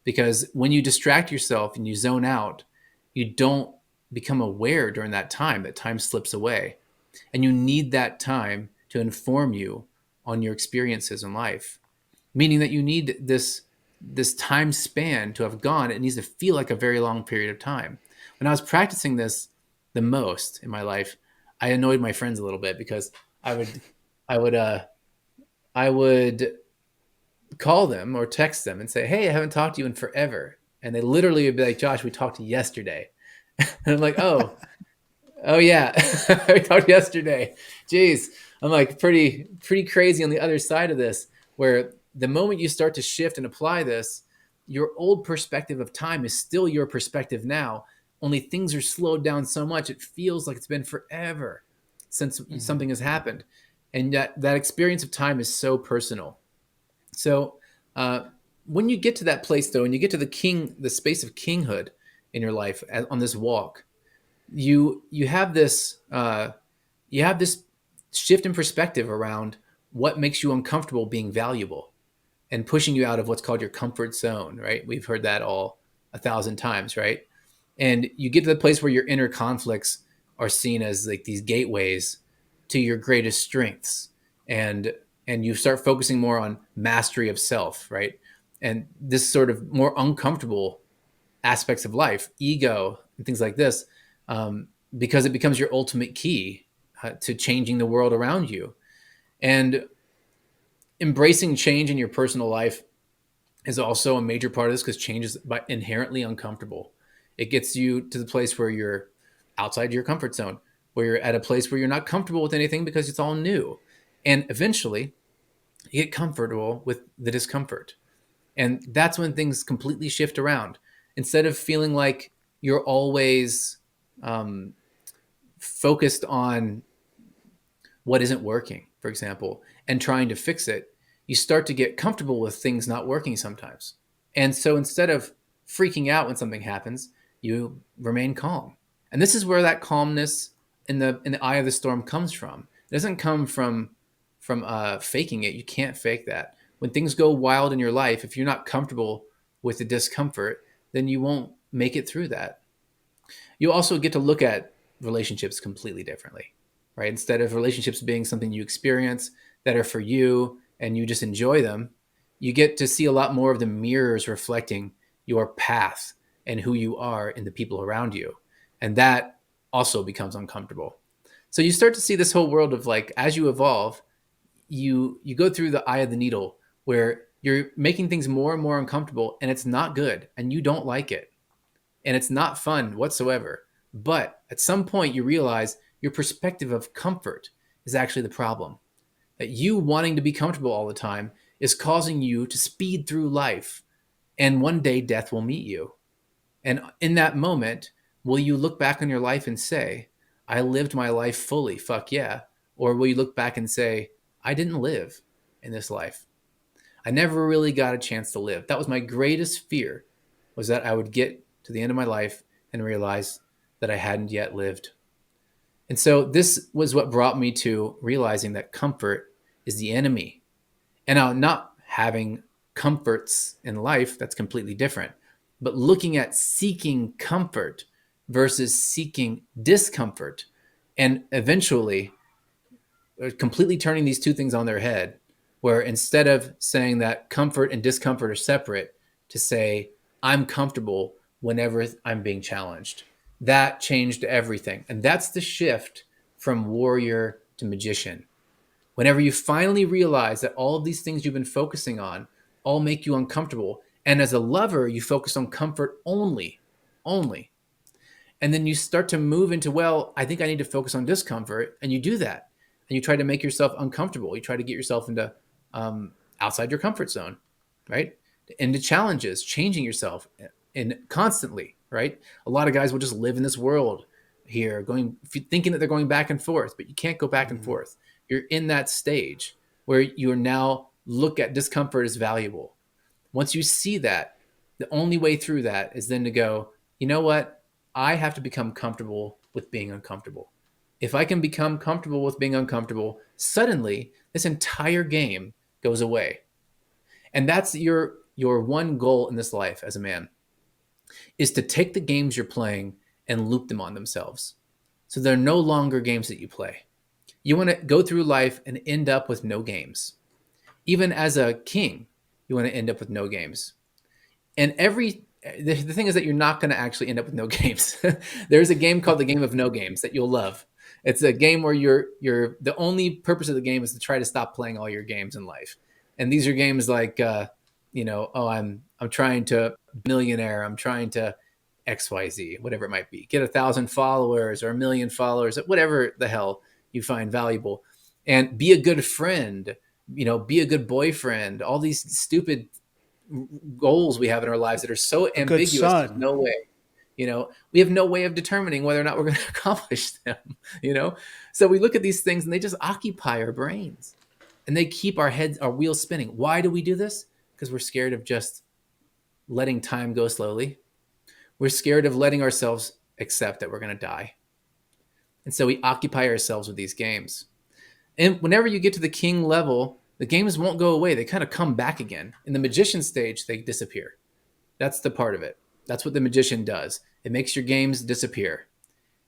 because when you distract yourself and you zone out, you don't become aware during that time. That time slips away. And you need that time to inform you on your experiences in life, meaning that you need this time span to have gone. It needs to feel like a very long period of time. When I was practicing this the most in my life, I annoyed my friends a little bit, because I would I would I would call them or text them and say, "Hey, I haven't talked to you in forever," and they literally would be like, "Josh, we talked yesterday," and I'm like, "Oh yeah, we talked yesterday." Jeez, I'm like pretty crazy on the other side of this, where the moment you start to shift and apply this, your old perspective of time is still your perspective now. Only things are slowed down so much it feels like it's been forever since Mm-hmm. something has happened, and that experience of time is so personal. So uh, when you get to that place, though, and you get to the space of kinghood in your life on this walk, you have this shift in perspective around what makes you uncomfortable being valuable, and pushing you out of what's called your comfort zone, right? We've heard that all 1,000 times, right? And you get to the place where your inner conflicts are seen as like these gateways to your greatest strengths, and you start focusing more on mastery of self, right? And this sort of more uncomfortable aspects of life, ego and things like this, because it becomes your ultimate key to changing the world around you. And embracing change in your personal life is also a major part of this, because change is inherently uncomfortable. It gets you to the place where you're outside your comfort zone, where you're at a place where you're not comfortable with anything because it's all new. And eventually you get comfortable with the discomfort. And that's when things completely shift around. Instead of feeling like you're always um, focused on what isn't working, for example, and trying to fix it, you start to get comfortable with things not working sometimes. And so instead of freaking out when something happens, you remain calm. And this is where that calmness in the eye of the storm comes from. It doesn't come from faking it. You can't fake that. When things go wild in your life, if you're not comfortable with the discomfort, then you won't make it through that. You also get to look at relationships completely differently, right? Instead of relationships being something you experience that are for you and you just enjoy them, you get to see a lot more of the mirrors reflecting your path and who you are in the people around you. And that also becomes uncomfortable. So you start to see this whole world of, like, as you evolve, you go through the eye of the needle, where you're making things more and more uncomfortable, and it's not good and you don't like it, and it's not fun whatsoever. But at some point, you realize your perspective of comfort is actually the problem. that you wanting to be comfortable all the time is causing you to speed through life. And one day death will meet you. And in that moment, will you look back on your life and say, I lived my life fully, fuck yeah? Or will you look back and say, I didn't live in this life? I never really got a chance to live. That was my greatest fear, was that I would get to the end of my life and realize that I hadn't yet lived. And so this was what brought me to realizing that comfort is the enemy. And now, not having comforts in life, that's completely different. But looking at seeking comfort versus seeking discomfort, and eventually completely turning these two things on their head, where instead of saying that comfort and discomfort are separate, to say, I'm comfortable whenever I'm being challenged. That changed everything. And that's the shift from warrior to magician. Whenever you finally realize that all of these things you've been focusing on all make you uncomfortable, and as a lover, you focus on comfort only. And then you start to move into, well, I think I need to focus on discomfort. And you do that. And you try to make yourself uncomfortable. You try to get yourself into outside your comfort zone, right? Into challenges, changing yourself and constantly, right? A lot of guys will just live in this world here, thinking that they're going back and forth, but you can't go back and forth. You're in that stage where you are now look at discomfort as valuable. Once you see that, the only way through that is then to go, you know what? I have to become comfortable with being uncomfortable. If I can become comfortable with being uncomfortable, suddenly this entire game goes away. And that's your one goal in this life as a man, is to take the games you're playing and loop them on themselves. So they're no longer games that you play. You want to go through life and end up with no games. Even as a king, you want to end up with no games. And the thing is that you're not going to actually end up with no games. There's a game called the game of no games that you'll love. It's a game where you're the only purpose of the game is to try to stop playing all your games in life. And these are games like I'm trying to millionaire, I'm trying to XYZ, whatever it might be, get 1,000 followers or 1,000,000 followers, whatever the hell you find valuable, and be a good friend, be a good boyfriend, all these stupid goals we have in our lives that are so A good ambiguous. There's son. no way, we have no way of determining whether or not we're going to accomplish them, So we look at these things and they just occupy our brains and they keep our wheels spinning. Why do we do this? Because we're scared of just letting time go slowly. We're scared of letting ourselves accept that we're going to die. And so we occupy ourselves with these games. And whenever you get to the king level, the games won't go away. They kind of come back again. In the magician stage, they disappear. That's the part of it. That's what the magician does. It makes your games disappear.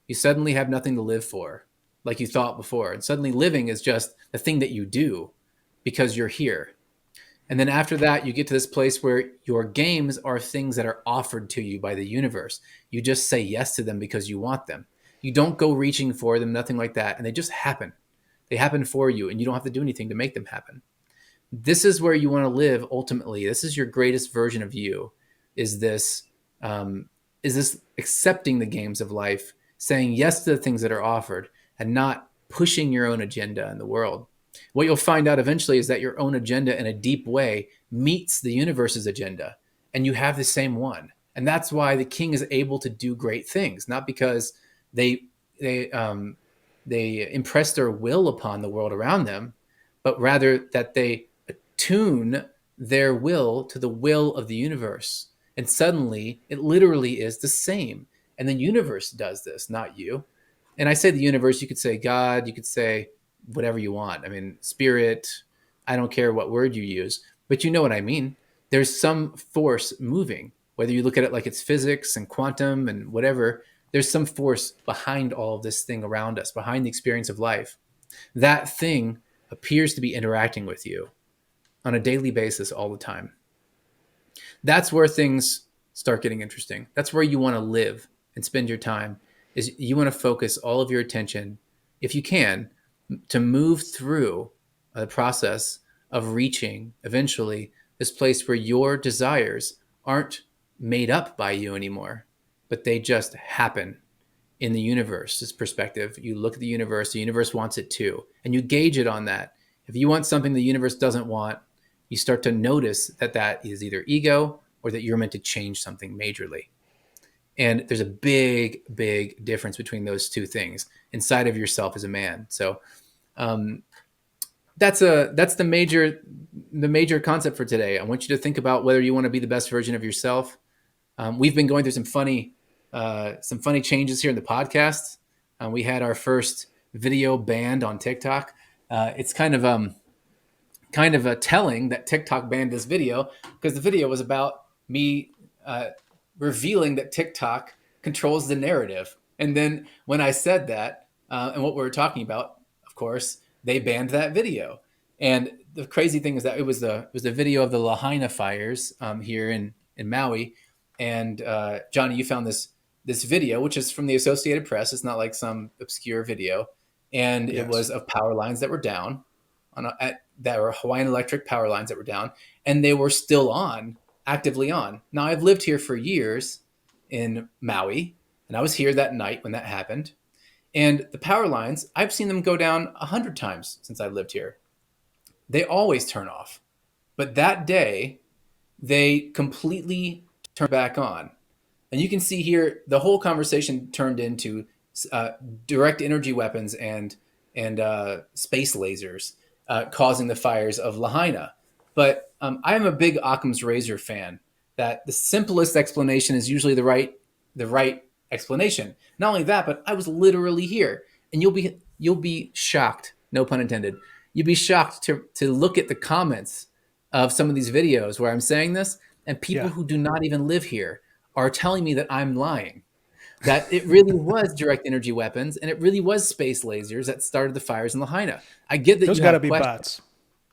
You suddenly have nothing to live for like you thought before. And suddenly living is just the thing that you do because you're here. And then after that, you get to this place where your games are things that are offered to you by the universe. You just say yes to them because you want them. You don't go reaching for them, nothing like that. And they just happen. They happen for you, and you don't have to do anything to make them happen. This is where you want to live ultimately. This is your greatest version of you. Is this accepting the games of life, saying yes to the things that are offered, and not pushing your own agenda in the world. What you'll find out eventually is that your own agenda in a deep way meets the universe's agenda, and you have the same one. And that's why the king is able to do great things, not because they impress their will upon the world around them, but rather that they attune their will to the will of the universe. And suddenly it literally is the same. And the universe does this, not you. And I say the universe, you could say God, you could say whatever you want. I mean, spirit, I don't care what word you use, but you know what I mean. There's some force moving, whether you look at it like it's physics and quantum and whatever, there's some force behind all of this thing around us, behind the experience of life. That thing appears to be interacting with you on a daily basis all the time. That's where things start getting interesting. That's where you want to live and spend your time, is you want to focus all of your attention, if you can, to move through the process of reaching eventually this place where your desires aren't made up by you anymore, but they just happen in the universe's perspective. You look at the universe wants it too, and you gauge it on that. If you want something the universe doesn't want, you start to notice that that is either ego or that you're meant to change something majorly. And there's a big, big difference between those two things inside of yourself as a man. So um, that's the major concept for today. I want you to think about whether you want to be the best version of yourself. We've been going through some funny changes here in the podcast. We had our first video banned on TikTok. It's kind of a telling that TikTok banned this video because the video was about me revealing that TikTok controls the narrative. And then when I said that and what we were talking about, of course, they banned that video. And the crazy thing is that it was the video of the Lahaina fires here in Maui. And Johnny, you found this video, which is from the Associated Press. It's not like some obscure video, and it Yes. was of power lines that were down that were Hawaiian Electric power lines that were down, and they were still on, actively on. Now, I've lived here for years in Maui, and I was here that night when that happened. And the power lines, I've seen them go down 100 times since I lived here. They always turn off. But that day, they completely turned back on. And you can see here the whole conversation turned into uh, direct energy weapons and space lasers causing the fires of Lahaina. But I am a big Occam's razor fan. That the simplest explanation is usually the right explanation. Not only that, but I was literally here, and you'll be shocked. No pun intended. You'll be shocked to look at the comments of some of these videos where I'm saying this, and people Yeah. who do not even live here are telling me that I'm lying, that it really was direct energy weapons and it really was space lasers that started the fires in Lahaina. I get that Those you got to have be questions, bots.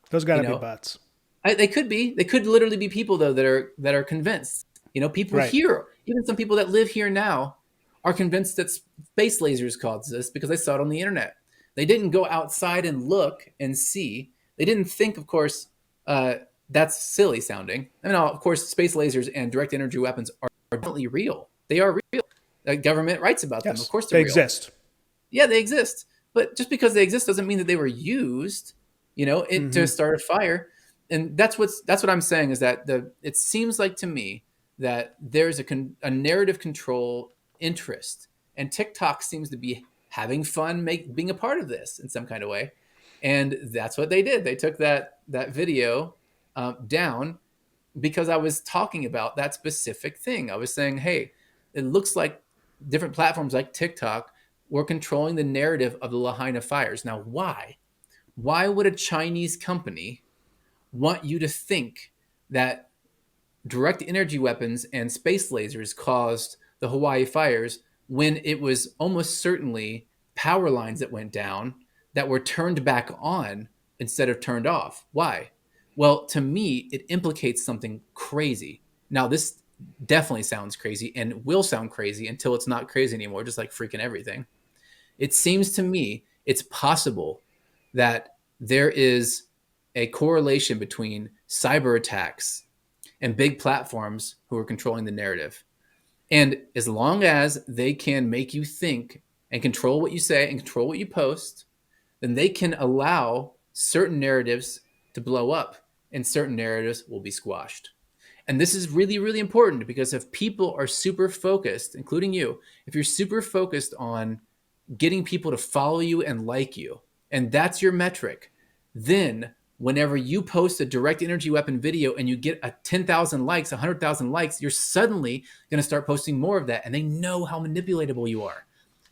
Those got you to be know. bots. They could be. They could literally be people though that are convinced. You know, people Right. here, even some people that live here now, are convinced that space lasers caused this because they saw it on the internet. They didn't go outside and look and see. They didn't think, of course, uh, that's silly sounding. I mean, of course, space lasers and direct energy weapons are definitely real. They are real. The government writes about them. Of Yes. course, they're They real. exist. Yeah, they exist. But just because they exist doesn't mean that they were used, to Hmm. start a fire. And that's what I'm saying is that it seems like to me that there's a narrative control interest, and TikTok seems to be having fun being a part of this in some kind of way. And that's what they did. They took that video down because I was talking about that specific thing. I was saying, hey, it looks like different platforms like TikTok were controlling the narrative of the Lahaina fires. Now, why? Why would a Chinese company want you to think that direct energy weapons and space lasers caused the Hawaii fires when it was almost certainly power lines that went down that were turned back on instead of turned off? Why? Well, to me, it implicates something crazy. Now, this definitely sounds crazy and will sound crazy until it's not crazy anymore, just like freaking everything. It seems to me it's possible that there is a correlation between cyber attacks and big platforms who are controlling the narrative. And as long as they can make you think and control what you say and control what you post, then they can allow certain narratives to blow up and certain narratives will be squashed. And this is really, really important because if people are super focused, including you, if you're super focused on getting people to follow you and like you, and that's your metric, then whenever you post a direct energy weapon video and you get a 10,000 likes, 100,000 likes, you're suddenly going to start posting more of that. And they know how manipulatable you are.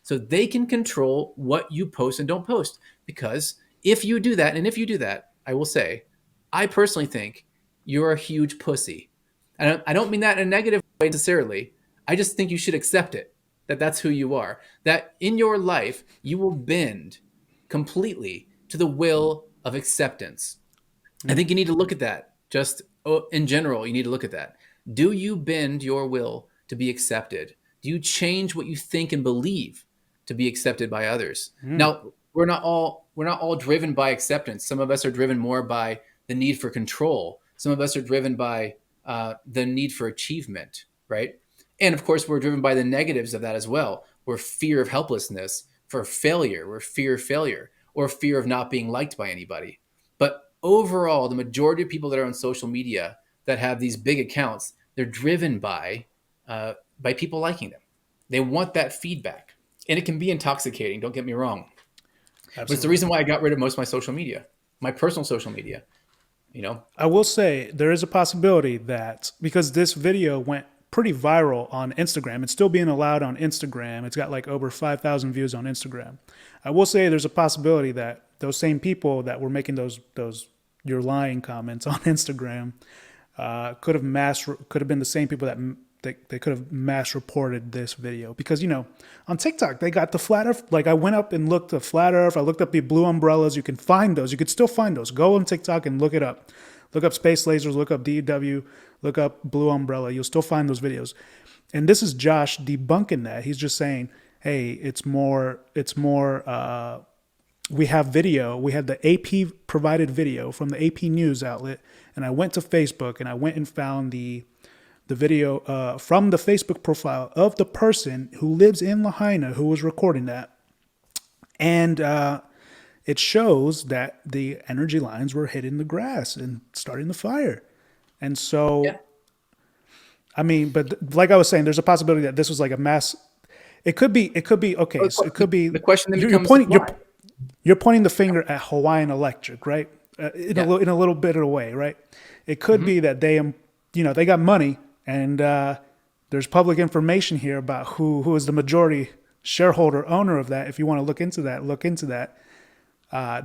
So they can control what you post and don't post. Because if you do that, and if you do that, I will say, I personally think you're a huge pussy. And I don't mean that in a negative way necessarily. I just think you should accept it, that that's who you are. That in your life, you will bend completely to the will of acceptance. I Mm. think you need to look at that. Just in general, you need to look at that. Do you bend your will to be accepted? Do you change what you think and believe to be accepted by others? Mm. Now, we're not all driven by acceptance. Some of us are driven more by the need for control. Some of us are driven by the need for achievement, right? And of course, we're driven by the negatives of that as well. We're fear of helplessness, for failure, we're fear of failure, or fear of not being liked by anybody. overall, the majority of people that are on social media that have these big accounts, they're driven by people liking them. They want that feedback, and it can be intoxicating. Don't get me wrong, but it's the Absolutely. reason why I got rid of most of my social media, my personal social media. You know, I will say there is a possibility that because this video went pretty viral on Instagram, it's still being allowed on Instagram. It's got like over 5,000 views on Instagram. I will say there's a possibility that those same people that were making those you're lying comments on Instagram could have been the same people that they could have mass reported this video because on TikTok they got the flat Earth. Like I went up and looked at flat Earth. I looked up the blue umbrellas. You can find those. You could still find those. Go on TikTok and look it up. Look up space lasers. Look up DW. Look up blue umbrella. You'll still find those videos. And this is Josh debunking that. He's just saying, hey, it's more. We have video. We had the AP provided video from the AP news outlet, and I went to Facebook and I went and found the video from the Facebook profile of the person who lives in Lahaina who was recording that, and it shows that the energy lines were hitting the grass and starting the fire, and so. yeah. I mean, but like I was saying, there's a possibility that this was like a mass. It could be. It could be okay. So it could be. The question then You're becomes pointing. why. You're pointing the finger at Hawaiian Electric, right? Yeah. In a little bit of a way, right? It could be that they got money, and there's public information here about who is the majority shareholder owner of that. If you want to look into that, look into that.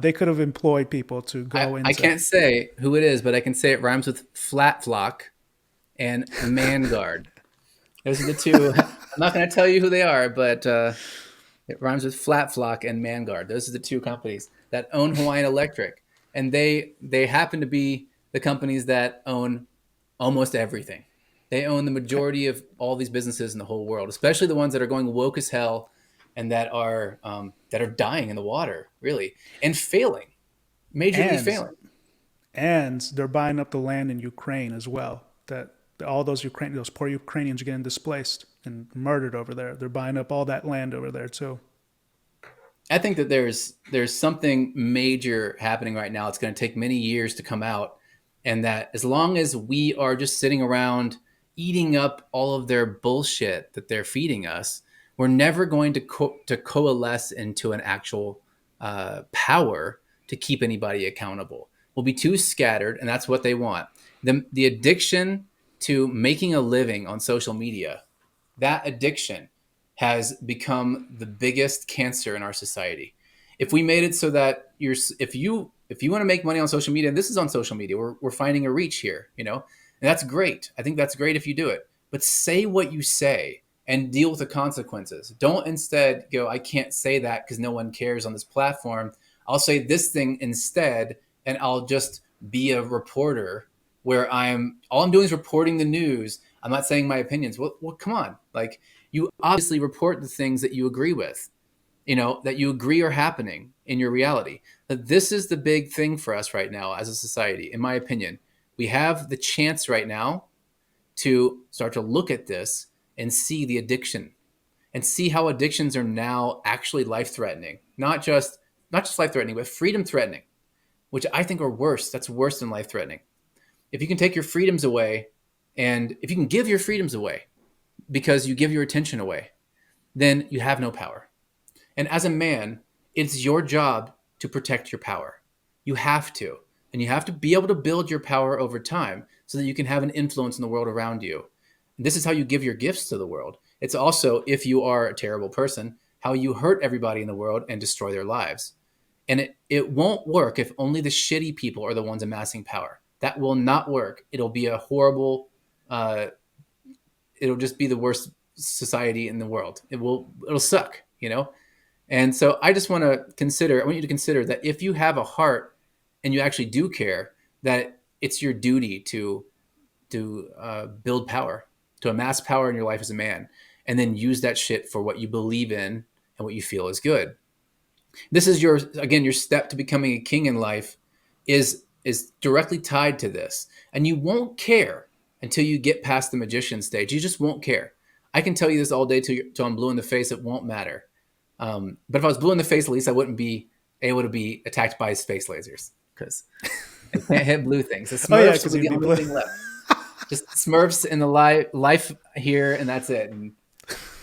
They could have employed people to go I into. can't say who it is, but I can say it rhymes with flat flock and man guard. Those are the two. I'm not going to tell you who they are, but it rhymes with flat flock and man guard. Those are the two companies that own Hawaiian Electric, and they happen to be the companies that own almost everything. They own the majority of all these businesses in the whole world, especially the ones that are going woke as hell and that are dying in the water, really, and failing, majorly and failing. and they're buying up the land in Ukraine as well. That all those poor Ukrainians are getting displaced and murdered over there. They're buying up all that land over there too. I think that there's something major happening right now. It's going to take many years to come out, and that as long as we are just sitting around eating up all of their bullshit that they're feeding us, we're never going to coalesce into an actual power to keep anybody accountable. We'll be too scattered, and that's what they want. The addiction to making a living on social media, that addiction has become the biggest cancer in our society. If we made it so that if you want to make money on social media, and this is on social media, we're finding a reach here, and that's great. I think that's great if you do it, but say what you say and deal with the consequences. Don't instead go, I can't say that because no one cares on this platform. I'll say this thing instead, and I'll just be a reporter where all I'm doing is reporting the news. I'm not saying my opinions. Well, come on. Like, you obviously report the things that you agree with, that you agree are happening in your reality. That this is the big thing for us right now as a society, in my opinion. We have the chance right now to start to look at this and see the addiction and see how addictions are now actually life-threatening. Not just life-threatening, but freedom-threatening, which I think are worse. That's worse than life-threatening. If you can take your freedoms away, and if you can give your freedoms away because you give your attention away, then you have no power. And as a man, it's your job to protect your power. You have to. And you have to be able to build your power over time so that you can have an influence in the world around you. And this is how you give your gifts to the world. It's also, if you are a terrible person, how you hurt everybody in the world and destroy their lives. And it won't work if only the shitty people are the ones amassing power. That will not work. It'll be a horrible, it'll just be the worst society in the world. It'll suck, And so I want you to consider that if you have a heart and you actually do care, that it's your duty to build power, to amass power in your life as a man, and then use that shit for what you believe in and what you feel is good. This is your step to becoming a king in life is directly tied to this. And you won't care until you get past the magician stage. You just won't care. I can tell you this all day till I'm blue in the face. It won't matter. But if I was blue in the face, at least I wouldn't be able to be attacked by space lasers. Because I can't hit blue things. The Oh yeah, Smurfs will because be you'd the be only blue. thing left. Just Smurfs in the life here, and that's it. And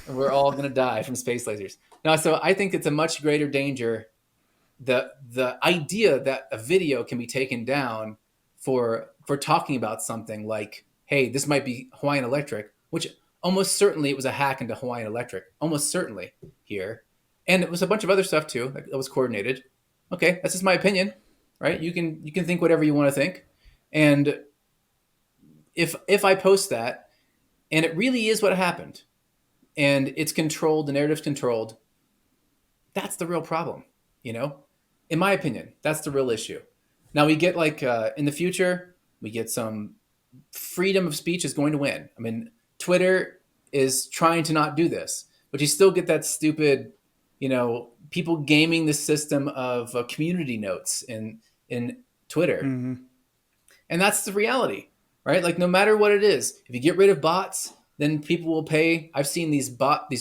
we're all gonna die from space lasers. No, so I think it's a much greater danger. The idea that a video can be taken down for talking about something like, hey, this might be Hawaiian Electric, which almost certainly it was a hack into Hawaiian Electric, almost certainly here, and it was a bunch of other stuff too that was coordinated. Okay, that's just my opinion, right? You can think whatever you want to think, and if I post that and it really is what happened and it's controlled, the narrative's controlled, that's the real problem, you know? In my opinion, that's the real issue. Now we get like in the future, we get some freedom of speech is going to win. I mean, Twitter is trying to not do this, but you still get that stupid, people gaming the system of community notes in Twitter. Hmm. And that's the reality, right? Like no matter what it is, if you get rid of bots, then people will pay. I've seen these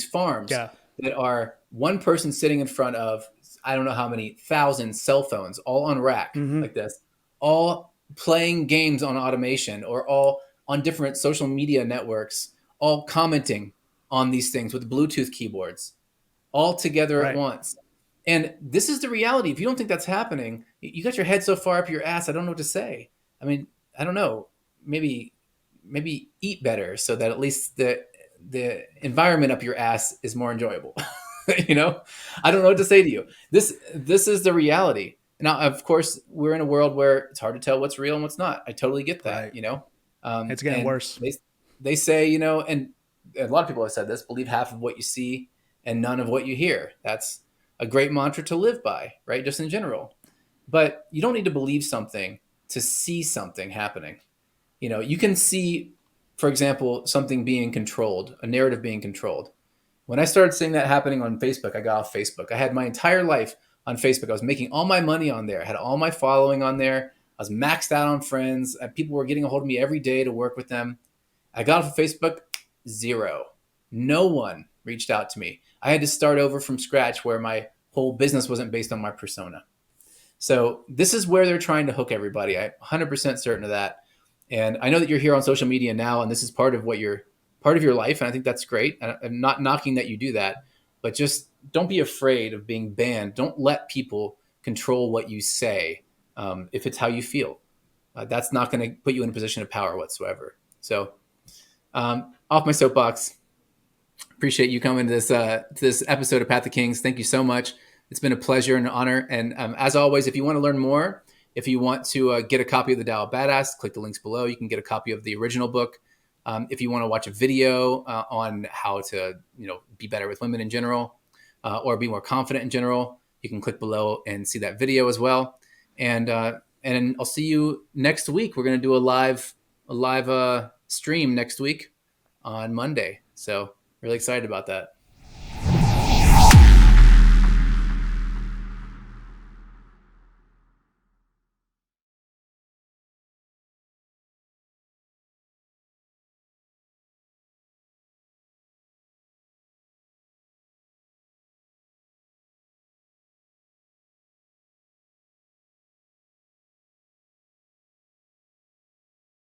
farms Yeah. that are one person sitting in front of I don't know how many thousand cell phones all on rack Hmm. like this, all playing games on automation or all on different social media networks, all commenting on these things with Bluetooth keyboards all together at Right. once. And this is the reality. If you don't think that's happening, you got your head so far up your ass. I don't know what to say. I mean, I don't know. Maybe eat better so that at least the environment up your ass is more enjoyable. you know, I don't know what to say to you. This is the reality. Now, of course, we're in a world where it's hard to tell what's real and what's not. I totally get that. Right. It's getting And worse. they say, and a lot of people have said this: believe half of what you see and none of what you hear. That's a great mantra to live by, right? Just in general. But you don't need to believe something to see something happening. You can see, for example, something being controlled, a narrative being controlled. When I started seeing that happening on Facebook, I got off Facebook. I had my entire life on Facebook. I was making all my money on there. I had all my following on there. I was maxed out on friends. People were getting a hold of me every day to work with them. I got off of Facebook, zero. No one reached out to me. I had to start over from scratch where my whole business wasn't based on my persona. So this is where they're trying to hook everybody. I'm 100% certain of that. And I know that you're here on social media now, and this is part of your life, and I think that's great. I'm not knocking that you do that, but just don't be afraid of being banned. Don't let people control what you say if it's how you feel. That's not going to put you in a position of power whatsoever. So, off my soapbox. Appreciate you coming to this episode of Path of Kings. Thank you so much. It's been a pleasure and an honor. And as always, if you want to learn more, if you want to get a copy of the Tao of Badass, click the links below. You can get a copy of the original book. If you want to watch a video on how to, be better with women in general, or be more confident in general, you can click below and see that video as well. And I'll see you next week. We're going to do a live stream next week on Monday. So really excited about that.